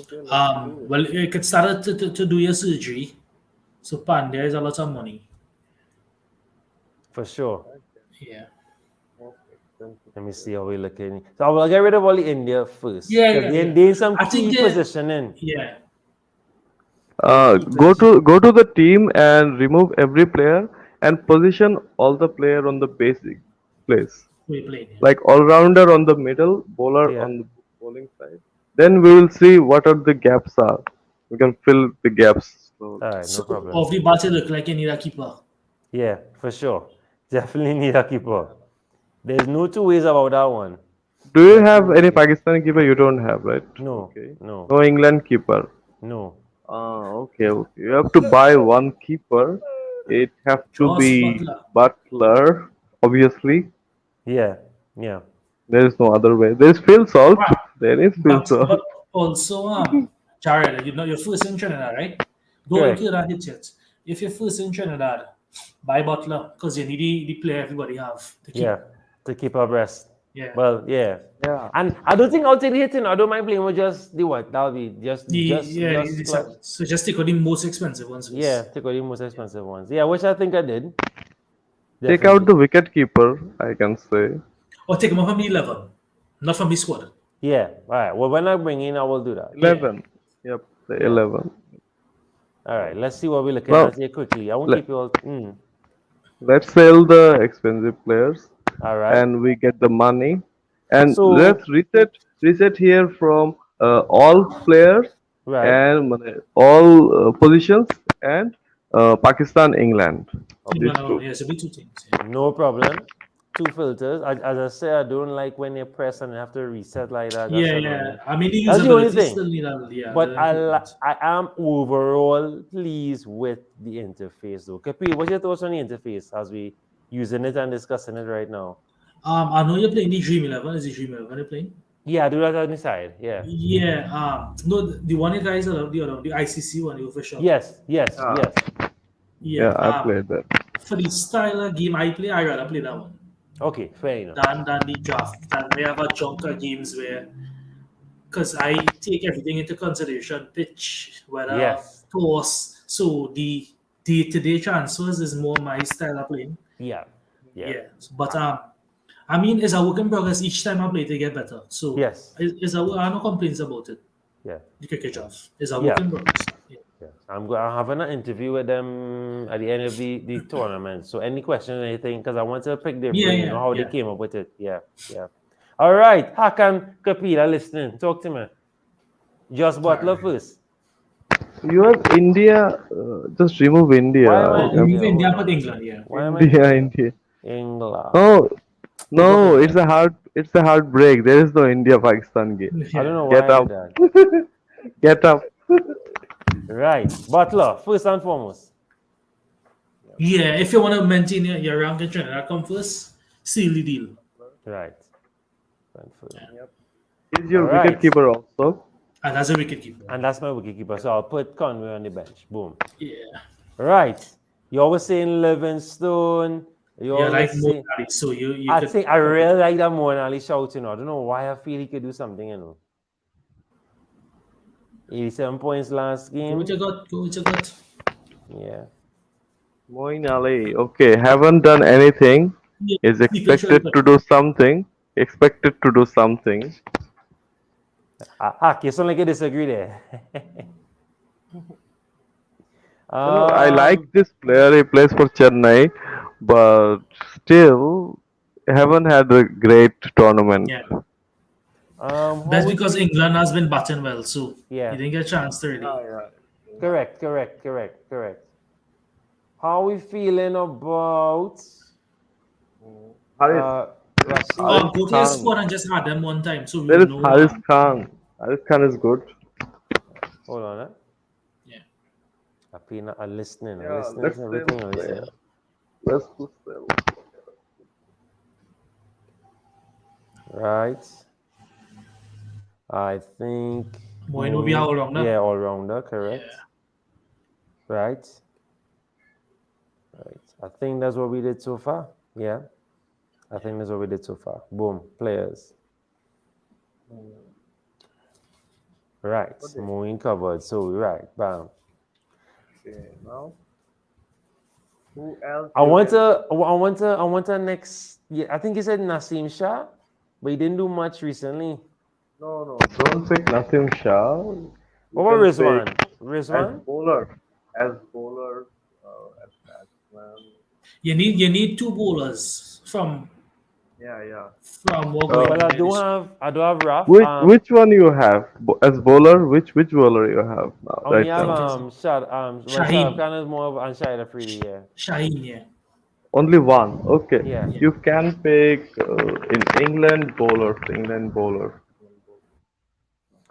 Okay, let's do it. Well, you could start to do your surgery. So Pandya is a lot of money. For sure. Yeah. Let me see how we looking. So I will get rid of all the India first. Yeah, 'Cause yeah, they yeah. they in some I think key they- positioning. Yeah. Go to the team and remove every player and position all the player on the basic place. We playing. Yeah. Like all rounder on the middle, bowler Yeah. on the bowling side. Then we will see what are the gaps are. We can fill the gaps slowly. All right, no So problem. off the bat, it look like you need a keeper. Yeah, for sure. Definitely need a keeper. There's no two ways about that one. Do you have any Pakistani keeper? You don't have, right? No, Okay. no, No England keeper. no. Okay, okay. You have to buy one keeper. It have to Joss be Butler. Butler, obviously. Yeah, yeah. There is no other way. There is Phil Salt. Right. There is Phil But Salt. also Jared, you know you're first in Trinidad, right? Don't Correct. include that hit yet. If you're first in Trinidad, buy Butler because you need the player everybody have to keep. Yeah, to keep abreast. Yeah. Well, yeah. Yeah. And I don't think I'll take the hitting. I don't mind playing with just the what? That'll be just clutch. So just take out the most expensive ones first. Yeah, take out the most expensive ones. Yeah, which I think I did. Take out the wicket keeper, I can say. Or take them off from the 11, not from the squad. Yeah, all right. Well, when I bring in, I will do that. 11. Yep, the 11. All right, let's see what we're looking Well, at here quickly. I won't let- keep you all. Let's sell the expensive players All right. and we get the money. And So- let's reset here from all players Right. and all positions and Pakistan, England. These two. Yeah, so be 2 things. Yeah. No problem. 2 filters. As I say, I don't like when they press and they have to reset like that. That's Yeah, annoying. I mean, the That's the only usability thing. still need a, yeah. But the I improvement. am overall pleased with the interface though. Kapi, what's your thoughts on the interface as we using it and discussing it right now? I know you're playing the Dream 11. Is the Dream 11 you're playing? Yeah, I do that on the side. Yeah. Yeah. No, the one you guys are the ICC one, the official. Yes. Yeah. Yeah, I played that. For the style of game I play, I rather play that one Okay, fair enough. than the draft. Than they have a chunk of games where, because I take everything into consideration, pitch, weather, Yes. toss. So the day-to-day transfers is more my style of playing. Yeah. Yeah. But I mean, it's a work in progress. Each time I play, they get better. So Yes. I have no complaints about it. Yeah. The cricket draft is a work in progress. Yeah. Yeah. I'm having an interview with them at the end of the tournament. So any questions, anything, because I want to pick their brain, you know how they came up with it. Yeah. All right. Hakan Kapila listening. Talk to me. Just Butler first. You have India. Just remove India. Why am I- Leave India but England, yeah. Why am I India. England? No, it's a hard break. There is no India Pakistan game. I don't know why Get I up. did that. Get up. Right. Butler, first and foremost. Yeah, if you want to maintain your rank in Trinidad, come first, seal the deal. Right. He's your Alright. wicket keeper also. And as a wicketkeeper. And that's my wicketkeeper. So I'll put Conway on the bench. Boom. Yeah. Right. You always saying Livingstone. You Yeah, always like say- more Ali. So you I could, think I really like that more than Ali shouting. I don't know why I feel he could do something, 87 points last go game. with your gut. Yeah. Moin Ali. Okay, haven't done anything. Yeah, Is you can expected show to do something. Expected to do something. You sound like you disagree there. I like this player. He plays for Chennai, but still haven't had a great tournament. Yeah. how That's would because you- England has been batting well, so Yeah. you didn't get a chance to really. Correct. How are we feeling about Rashid? Go to your squad and just add them one time, so we There is know. Haris Khan. Haris Khan is good. Hold on, Yeah. I'm listening. Yeah, I'm listening let's to everything say- I'm listening. Let's put them. Right. I think Moin will be all rounder. Yeah, all rounder, correct. Yeah. Right. Right. I think that's what we did so far. Yeah. I think that's what we did so far. Boom. Players. Right. Moving covered. So right. Bam. Okay, now who else? I want to next. Yeah, I think he said Nasim Shah, but he didn't do much recently. No, don't pick Nasim Shah. What about Rizwan? Rizwan? As bowler, as batsman. You need two bowlers from Yeah. what going Well, on there. I do have Raf. Which one you have as bowler? Which bowler you have now? I only Right have now, Shahid Khan is more of and Shahid Afridi. Yeah. Shaheen, yeah. only one. Okay, Yeah. you can pick in England bowlers. England bowlers.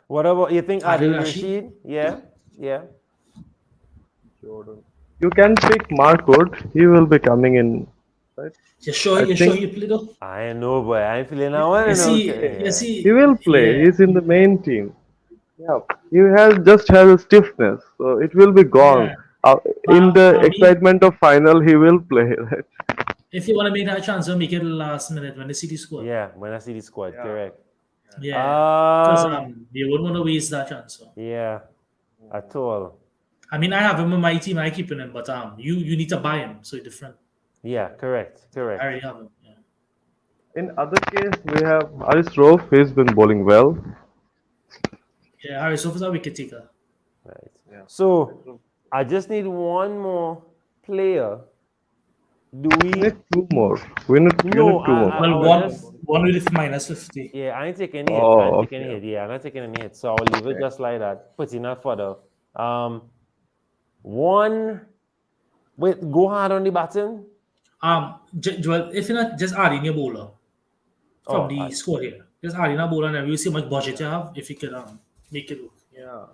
What about you think Adil Adil Rashid? Rashid? Yeah. Yeah. Jordan. You can pick Mark Wood. He will be coming in. Right? You sure? I You sure think you play though? I know, boy. I ain't feeling I want to know. You Yeah. he see, will play. yeah, He's in the main team. Yeah, he has a stiffness, so it will be gone. yeah. In the I mean, excitement of final, he will play. Right? if you want to make that transfer, make it last minute when the City score. Yeah. When I see the squad, correct. Yeah, because you wouldn't want to waste that transfer. Yeah. At all. I mean, I have him on my team. I keep him, but you need to buy him, so it's different. Yeah. Correct. I Correct. already have him. Yeah. In other case, we have Haris Rauf. He's been bowling well. Yeah, Harry Sof is a wicket taker. Right. So I just need one more player. Do We we? need two more. We need two more. Well, one with -50. Yeah, I ain't taking any hits. Oh, I ain't taking okay. any hit. Yeah, I'm not taking any hits. So I'll leave it just like that. Putting that further. One. Wait, go hard on the button. Joel, if you're not just adding your bowler from the squad here, just adding a bowler, and then we'll see how much budget you have if you could make it work. Yeah.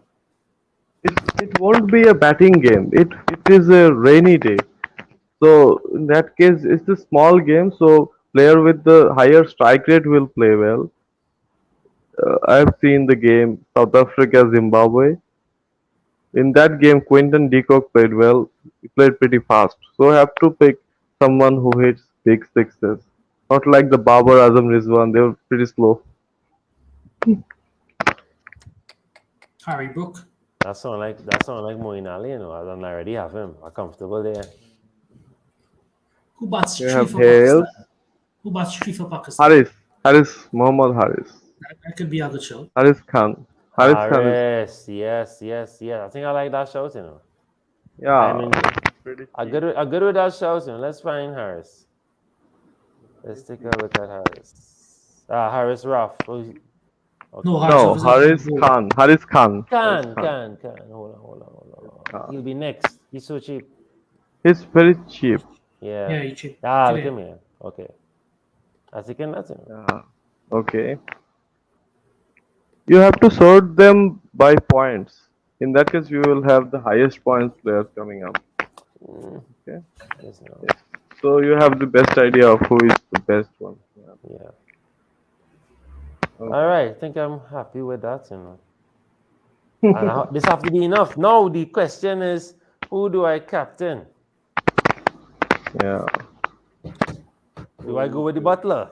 It won't be a batting game. It is a rainy day. So in that case, it's a small game. So player with the higher strike rate will play well. I've seen the game South Africa Zimbabwe. In that game, Quinton de Kock played well. He played pretty fast. So I have to pick someone who hits big sixes. Not like the Babar Azam Rizwan. They were pretty slow. Harry Brook. That sound like Moeen Ali, you know. I don't already have him. I'm comfortable there. Who bats You three have for Hales. Pakistan? Who bats three for Pakistan? Muhammad Haris. That could be a good show. Haris Khan. Haris Khan is, Yes. I think I like that shout, you know. yeah. I mean, pretty I good with that shout, you know. Let's find Harris. Let's take a look at Harris. Harris Ruff. Okay. No, No, Haris Khan. Haris Khan. Can. Hold on. He'll be next. He's so cheap. He's very cheap. Yeah. Yeah, he cheap. Look at me. Okay. I think that's it. Yeah. Okay. You have to sort them by points. In that case, you will have the highest points players coming up. Okay. Yes, no. So you have the best idea of who is the best one. Yeah. Okay. All right. I think I'm happy with that, you know. And this have to be enough. Now the question is, who do I captain? Yeah. Do I go with the butler?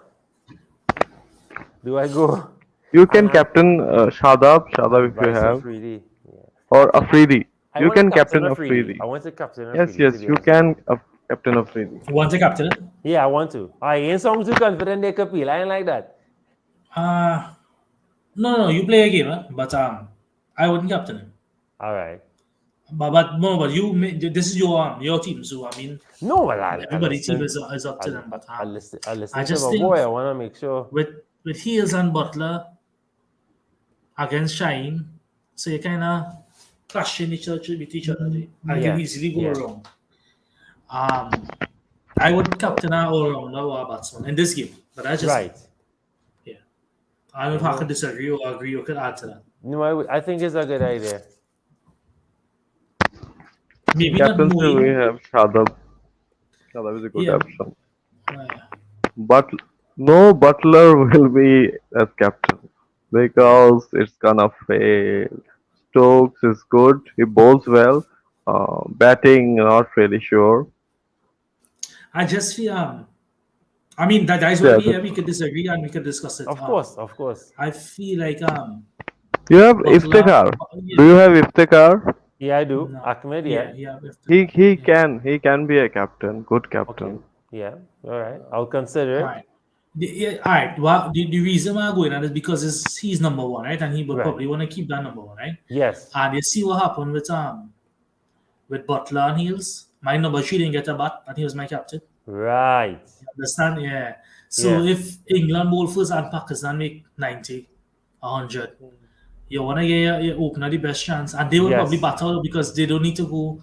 Do I go? You can captain Shadab if you have, Afridi. Yeah. or Afridi. I You want to can captain Afridi. Afridi. I want to captain Afridi. Yes, you can captain Afridi. You want to captain it? Yeah, I want to. I ain't sound too confident they could peel. I ain't like that. No, you play a game, but I wouldn't captain him. All right. But this is your team, so I mean, No, well, everybody's team is up to them. But I listen I to just my think boy. I want to make sure. with Heels and Butler against Shine, so you kind of clashing with each other. And you can easily go wrong. I would captain our all-rounder or a batsman in this game, but I just Right. I don't know if I could disagree or agree or could add to that. No, I think it's a good idea. Maybe not Captaincy we knowing. have Shadab. Shadab is a good Yeah. option. But No Butler will be as captain because it's gonna fail. Stokes is good. He bowls well. Batting, not really sure. I just feel I mean that is where Yeah, we could disagree and we could discuss it. Of course, of course. I feel like you have Butler, Iftikhar. yeah, Do you have Iftikhar? Yeah, I do. no, Ahmed, yeah. yeah, we have to He go. he Yeah. can he can be a captain, good Okay. captain. Yeah. All right. I'll consider All it. right. Yeah, all right. Well, the reason why I'm going on is because he's number one, right? And he would Right. probably want to keep that number one, right? Yes. And you see what happened with Butler and Heels. My number three didn't get a bat, and he was my captain. Right. Understand? Yeah. So Yeah. if England bowl first and Pakistan make 90, 100, you want to get your opener the best chance. And they will probably Yes. battle because they don't need to go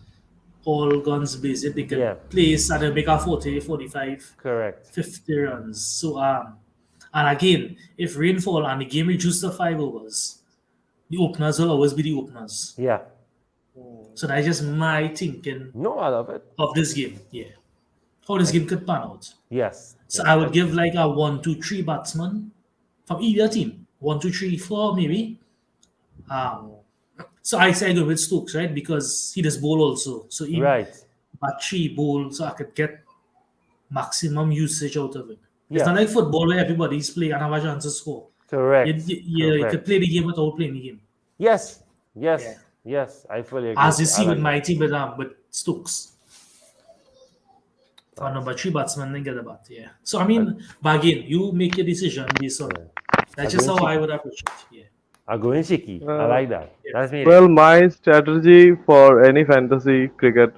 all guns blazing. They can Yeah. place and then make a 40, 45, Correct. 50 runs. So, and again, if rainfall and the game reduced to 5 overs, the openers will always be the openers. Yeah. So that's just my thinking No, I love it. of this game. Yeah. How this game could pan out. Yes. So Yes. I would give like a 1, 2, 3 batsman from either team. 1, 2, 3, 4, maybe. Um, so I say I go with Stokes, right? Because he does bowl also. So he Right. bat three bowl, so I could get maximum usage out of it. It's Yeah. not like football where everybody's playing and have a chance to score. Correct. You could play the game without playing the game. Yes. Yes. Yeah. Yes. I fully agree. As you I see with like my that. team with Stokes. For number three batsman, then get the bat. Yeah. So I mean, but again, you make your decision based on Yeah. that's I just go in how I cheeky. would approach it. Yeah. I go in cheeky. I Uh, like that. Yeah. That's me. well, my strategy for any fantasy cricket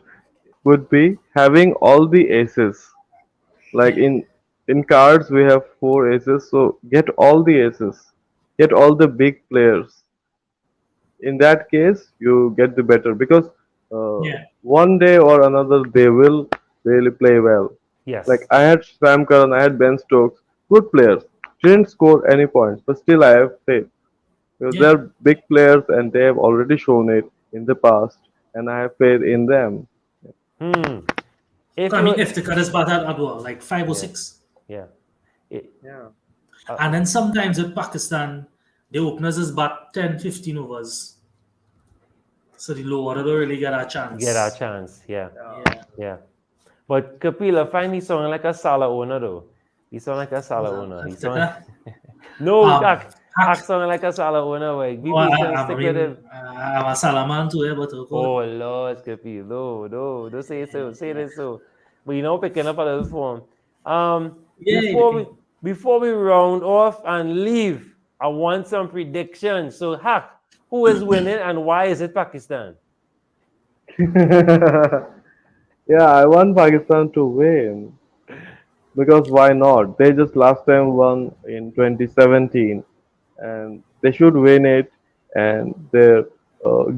would be having all the aces. Like Yeah. in cards, we have four aces, so get all the aces, get all the big players. In that case, you get the better because Yeah. one day or another they will really play well. Like Yes. I had Sam Curran, I had Ben Stokes, good players. Didn't score any points, but still I have faith because Yeah. they're big players and they have already shown it in the past, and I have faith in them. Hmm. If I mean, you, if the cut is batted at what, like 5 or 6. yeah. It, Yeah. And then sometimes with Pakistan, the openers is bat 10, 15 overs. So the lower don't really get a get our chance. chance. Yeah. Yeah. Yeah. But Kapila finally sounding like a Salah owner though. He sound like a What's Salah that? owner. He If the sound cut- no, Um, Ak sounding like a Salah owner. Like, be oh, I, patient, I stick with him. mean, I'm a Salaman too, but Oh Lord, Kapil, no, don't say so. Say this so. But you know, picking up a little form. yeah, Before we round off and leave, I want some predictions. So, Hak, who is winning and why is it Pakistan? Yeah, I want Pakistan to win because why not? They just last time won in 2017, and they should win it. And they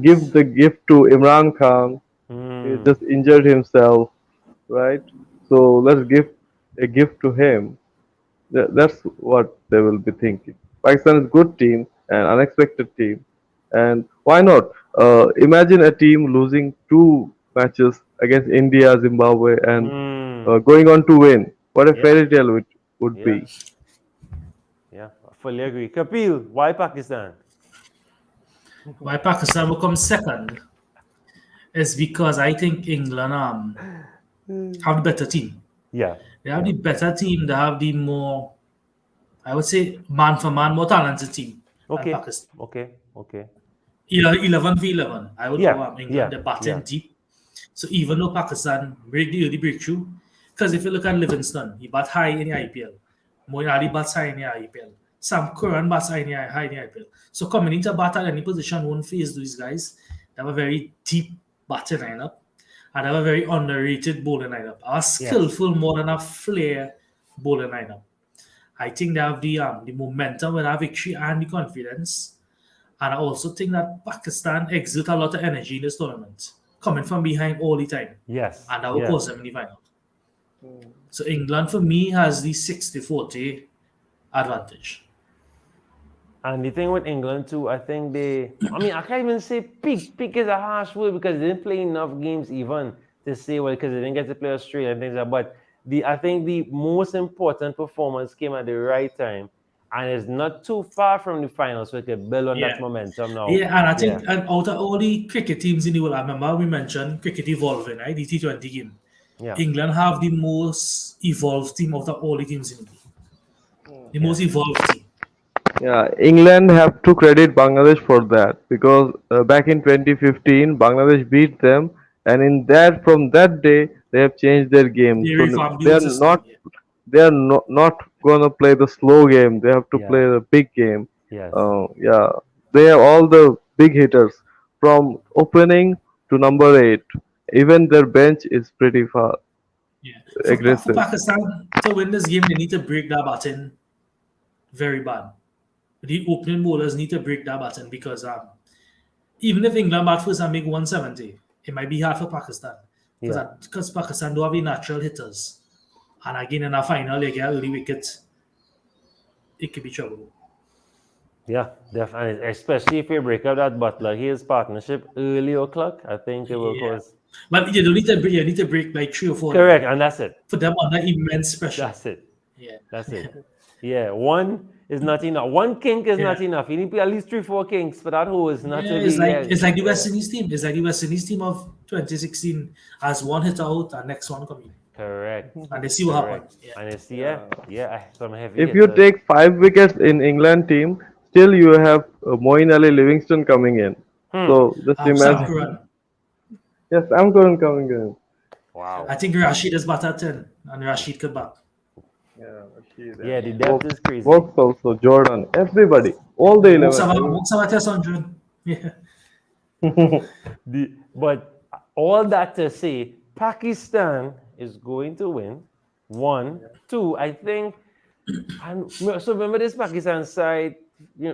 give the gift to Imran Khan. He Hmm. just injured himself, right? So let's give a gift to him. That's what they will be thinking. Pakistan is a good team, an unexpected team, and why not? Imagine a team losing two matches against India, Zimbabwe, and Hmm. going on to win. What a Yeah. fairy tale it would Yeah. be. Yeah. I fully agree. Kapil, why Pakistan? why Pakistan will come second is because I think England have the better team. Yeah. They have the better team. They have the more, I would say, man for man, more talented team than Okay. Pakistan. Okay. 11 v 11. I would Yeah, go England. yeah, They're batting yeah. deep. So even though Pakistan break the early breakthrough, because if you look at Livingston, he bat high in the IPL. Moeen Ali bats high in the IPL. Sam Curran bats high in the IPL. So coming into bat at any position won't face these guys. They have a very deep batting lineup and they have a very underrated bowling lineup. A skillful more than a flair bowling lineup. I think they have the momentum with our victory and the confidence. And I also think that Pakistan exert a lot of energy in this tournament, coming from behind all the time. Yes. And that will yes. cause them in the final. So England, for me, has the 60-40 advantage. And the thing with England too, I think I can't even say peak. Peak is a harsh word because they didn't play enough games even to say, well, because they didn't get to play Australia and things like that. But I think the most important performance came at the right time, and it's not too far from the final, so we can build on that Yeah. momentum now. Yeah, and I Yeah, think out of all the cricket teams in the world, I remember we mentioned cricket evolving, right? The T20 game. yeah, England have the most evolved team out of all the teams in the league. The yeah, most evolved team. Yeah, England have to credit Bangladesh for that because back in 2015, Bangladesh beat them, and in that from that day they have changed their game. They So reformed the they whole are system. not Yeah. they are not gonna play the slow game. They have to yeah, play the big game. yes, Yeah, they have all the big hitters from opening to number eight. Even their bench is pretty far Yeah. For aggressive. Pakistan to win this game, they need to break that batting very bad. The opening bowlers need to break that batting because even if England bat first and make 170, it might be hard for Pakistan yeah, because Pakistan don't have the natural hitters. And again, in a final, they get early wicket, it could be trouble. yeah, definitely. Especially if you break up that Butler his partnership early o'clock, I think it will Yeah. cause. But you don't need to break, you need to break like 3 or 4 of them. Correct, and that's it. Put them under immense pressure. That's it. Yeah. That's it. Yeah, one is not enough. One kink is not Yeah. enough. You need at least 3, 4 kinks for that hose not Yeah, to it's be. like Yeah, it's like the West Indies team. It's like the West Indies team of 2016 as one hit out and next one coming. correct. And they see what happened. Correct. Yeah. And it's some heavy If you hitters. take 5 wickets in England team, still you have Moeen Ali Livingston coming in. So just Sam imagine. Curran. Yes, I'm going coming in. Wow. I think Rashid is batted at 10 and Rashid could bat. Yeah, the depth is crazy. Works also, Jordan, everybody, all the 11. Most of test 100. Yeah. But all that to say, Pakistan is going to win. 1, 2, I think. And so remember this Pakistan side,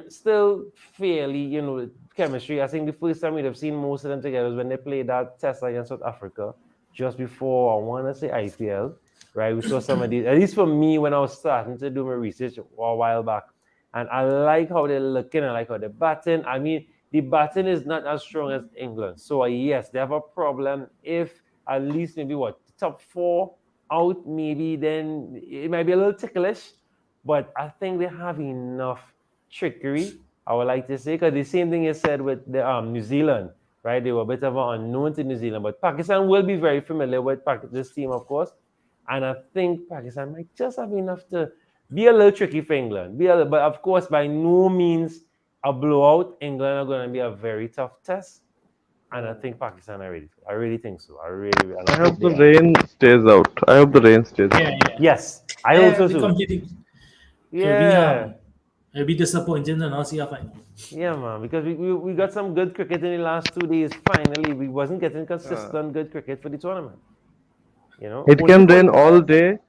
still fairly, chemistry. I think the first time we'd have seen most of them together was when they played that test against South Africa just before, I want to say IPL, right? We saw some of these, at least for me, when I was starting to do my research a while back. And I like how they're looking, I like how they're batting. I mean, the batting is not as strong as England. So, yes, they have a problem. If at least maybe top 4 out, maybe then it might be a little ticklish. But I think they have enough trickery, I would like to say, because the same thing is said with the New Zealand, right? They were a bit of an unknown to New Zealand, but Pakistan will be very familiar with this team, of course. And I think Pakistan might just have enough to be a little tricky for England. But of course, by no means a blowout. England are going to be a very tough test. And I think Pakistan are ready. I really think so. I hope the rain stays out. I hope the rain stays out. Yeah. Yes, I Yeah, also we do. completely. Yeah. It'll be disappointing to not see a final. Yeah, man, because we got some good cricket in the last 2 days. Finally, we wasn't getting consistent good cricket for the tournament. It can rain all day.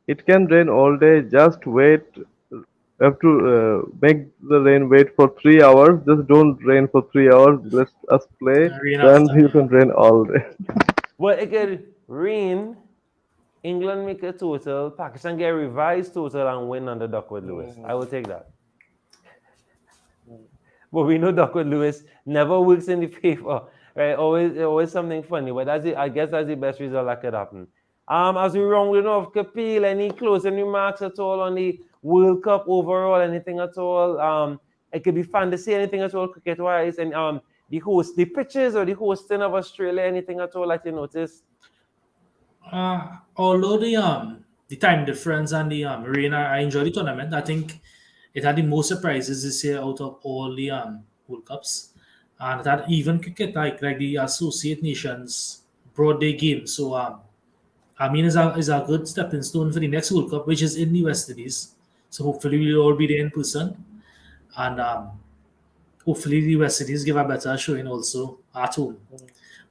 It can rain all day. Just wait. You have to make the rain wait for 3 hours. Just don't rain for 3 hours. Let us play. Rain Then after, you can rain all day. Well, it could rain. England make a total. Pakistan get a revised total and win under Duckworth Lewis. I will take that. But we know Duckworth Lewis never works in the favor, right? Always something funny. But I guess that's the best result that could happen. As we round it off, Kapil, any closing remarks at all on the World Cup overall? Anything at all? It could be fantasy, anything at all, cricket-wise, and the pitches or the hosting of Australia, anything at all that you noticed? Although the time difference and the rain, I enjoyed the tournament. I think it had the most surprises this year out of all the World Cups, and it had even cricket like the Associate Nations brought their game. So I mean, it's a good stepping stone for the next World Cup, which is in the West Indies. So hopefully we'll all be there in person, and hopefully the West Indies give a better showing also at home.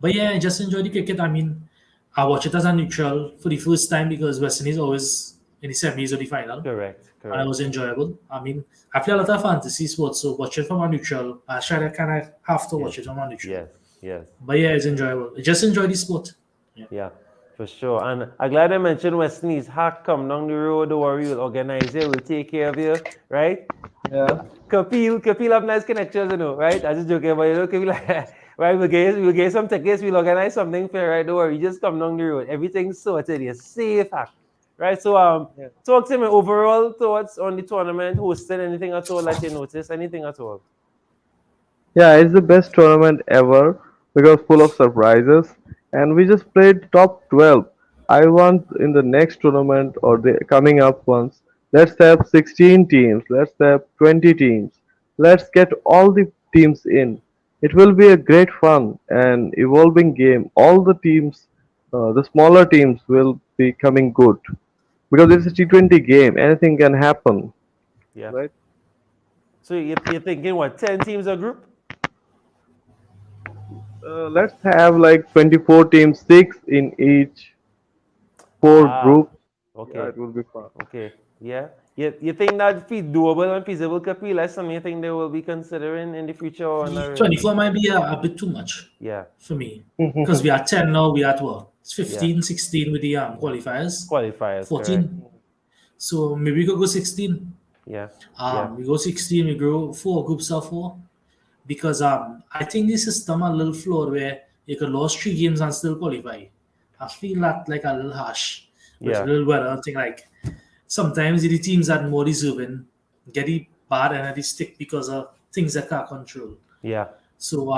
But yeah, I just enjoy the cricket. I mean, I watch it as a neutral for the first time because West Indies always in the semis or the final. Correct. And it was enjoyable. I mean, I play a lot of fantasy sports, so watch it from a neutral. I try to kind of have to watch it from a neutral. Yes. But yeah, it's enjoyable. I just enjoy the sport. Yeah, for sure. And I'm glad I mentioned West Indies. Hack, come down the road, don't worry, we'll organize it, we'll take care of you, right? Yeah. Kapil have nice connections, right? I just joking about Kapil, right? We'll get some tickets, we'll organize something fair, right? Don't worry, just come down the road. Everything's sorted, you're safe, Hack, Right. So talk to me overall thoughts on the tournament, hosting, anything at all that you noticed, anything at all. Yeah, it's the best tournament ever because full of surprises. And we just played top 12. I want in the next tournament or the coming up ones, let's have 16 teams, let's have 20 teams. Let's get all the teams in. It will be a great fun and evolving game. All the teams, the smaller teams will be coming good because it's a T20 game. Anything can happen, Yeah. right? So you're thinking what, 10 teams a group? Let's have like 24 teams, six in each four Ah, groups. Yeah, okay. it will be fun. Okay. Yeah. You think that doable and feasible could be less something you think they will be considering in the future or not really? 24 might be a bit too much Yeah. for me. Because we are 10 now, we are at what? It's Yeah. 15, 16 with the qualifiers, Qualifiers, correct. 14. So maybe we could go 16. Yeah. Yeah. We go 16, we go four groups of four. Because I think the system a little flawed where you could lose 3 games and still qualify. I feel that like a little harsh. But Yeah. a little better. I think like sometimes the teams that more deserving get the bad end of the stick because of things they can't control. Yeah. So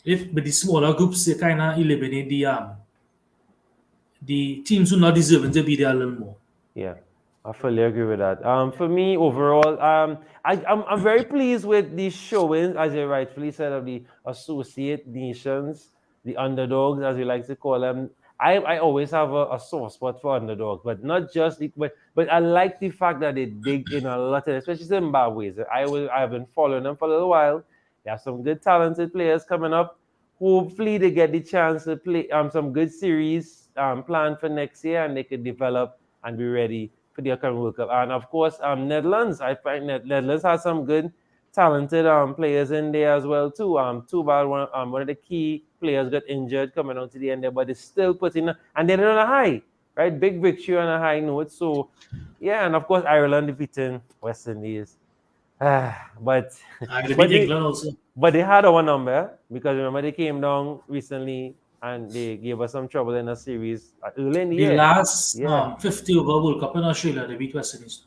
if with the smaller groups they kind of eliminate the teams who not deserving to be there a little more. Yeah, I fully agree with that. For me, overall, I'm very pleased with the showings, as you rightfully said, of the associate nations, the underdogs, as we like to call them. I always have a soft spot for underdogs, but not just but I like the fact that they dig in a lot, especially Zimbabwe's. I've been following them for a little while. They have some good talented players coming up. Hopefully, they get the chance to play some good series planned for next year, and they could develop and be ready for the upcoming World Cup. And of course, Netherlands. I find that Netherlands has some good, talented players in there as well too. Too bad one of the key players got injured coming on to the end there, but it's still putting and they're on a high, right? Big victory on a high note. So yeah, and of course Ireland defeating West Indies. But I will but beat they, England also. but they had our number because remember they came down recently and they gave us some trouble in a series early in the The year. last Yeah. 50 over World Cup in Australia, they beat West Indies.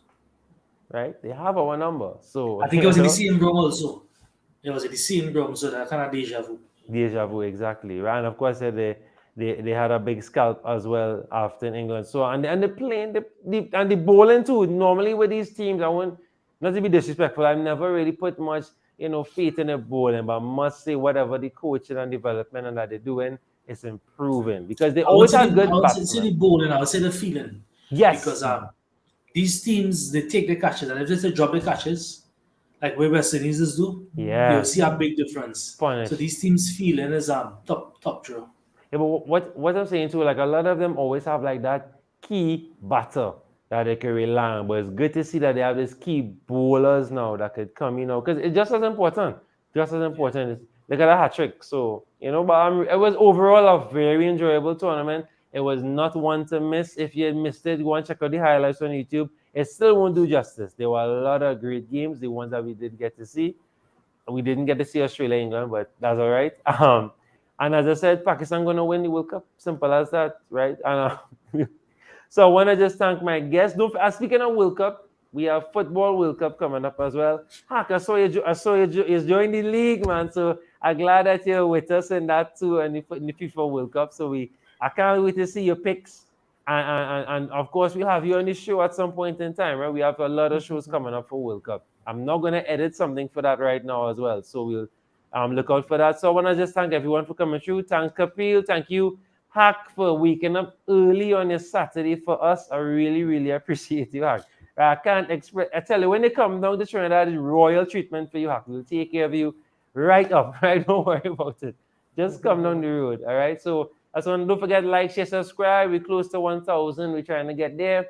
Right? They have our number. So I think it was in the same ground also. It was in the same ground, so that kind of deja vu. deja vu, exactly. Right? And of course they had a big scalp as well after in England. So and the playing and the bowling too. Normally with these teams, I want not to be disrespectful. I've never really put much, faith in the bowling, but I must say whatever the coaching and development and that they're doing is improving because they I would always say had the, I good would say batsmen. the bowling, I would say the feeling. Yes. Because these teams, they take the catches, and if they drop the catches, like where West Indies do, Yeah. you'll see a big difference. Punish. So these teams feeling is top draw. Yeah, but what I'm saying too, like a lot of them always have like that key batter that they can rely on. But it's good to see that they have these key bowlers now that could come, because it's just as important. Just as important. Look at that hat trick. So, but it was overall a very enjoyable tournament. It was not one to miss. If you missed it, go and check out the highlights on YouTube. It still won't do justice. There were a lot of great games, the ones that we did get to see. We didn't get to see Australia, England, but that's all right. And as I said, Pakistan going to win the World Cup. Simple as that, right? And so I want to just thank my guests. Speaking of World Cup, we have football World Cup coming up as well. Hak, I saw you joined the league, man. So I'm glad that you're with us in that too, and in the FIFA World Cup. So I can't wait to see your picks. And of course, we'll have you on the show at some point in time, right? We have a lot of shows coming up for World Cup. I'm not going to edit something for that right now as well. So we'll look out for that. So I want to just thank everyone for coming through. Thanks, Kapil. Thank you, Hak, for waking up early on your Saturday for us. I really, really appreciate you, Hak. I can't express. I tell you, when they come down to Trinidad, it's royal treatment for you, Hak. We'll take care of you right up, right? Don't worry about it. Just come down the road, all right? So that's one. Don't forget, like, share, subscribe. We're close to 1,000. We're trying to get there.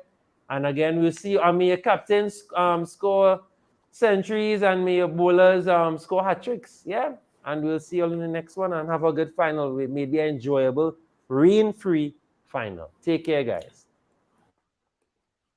And again, we'll see. May your captains score centuries and may your bowlers score hat tricks. Yeah. And we'll see you all in the next one and have a good final. Maybe an enjoyable, rain-free final. Take care, guys.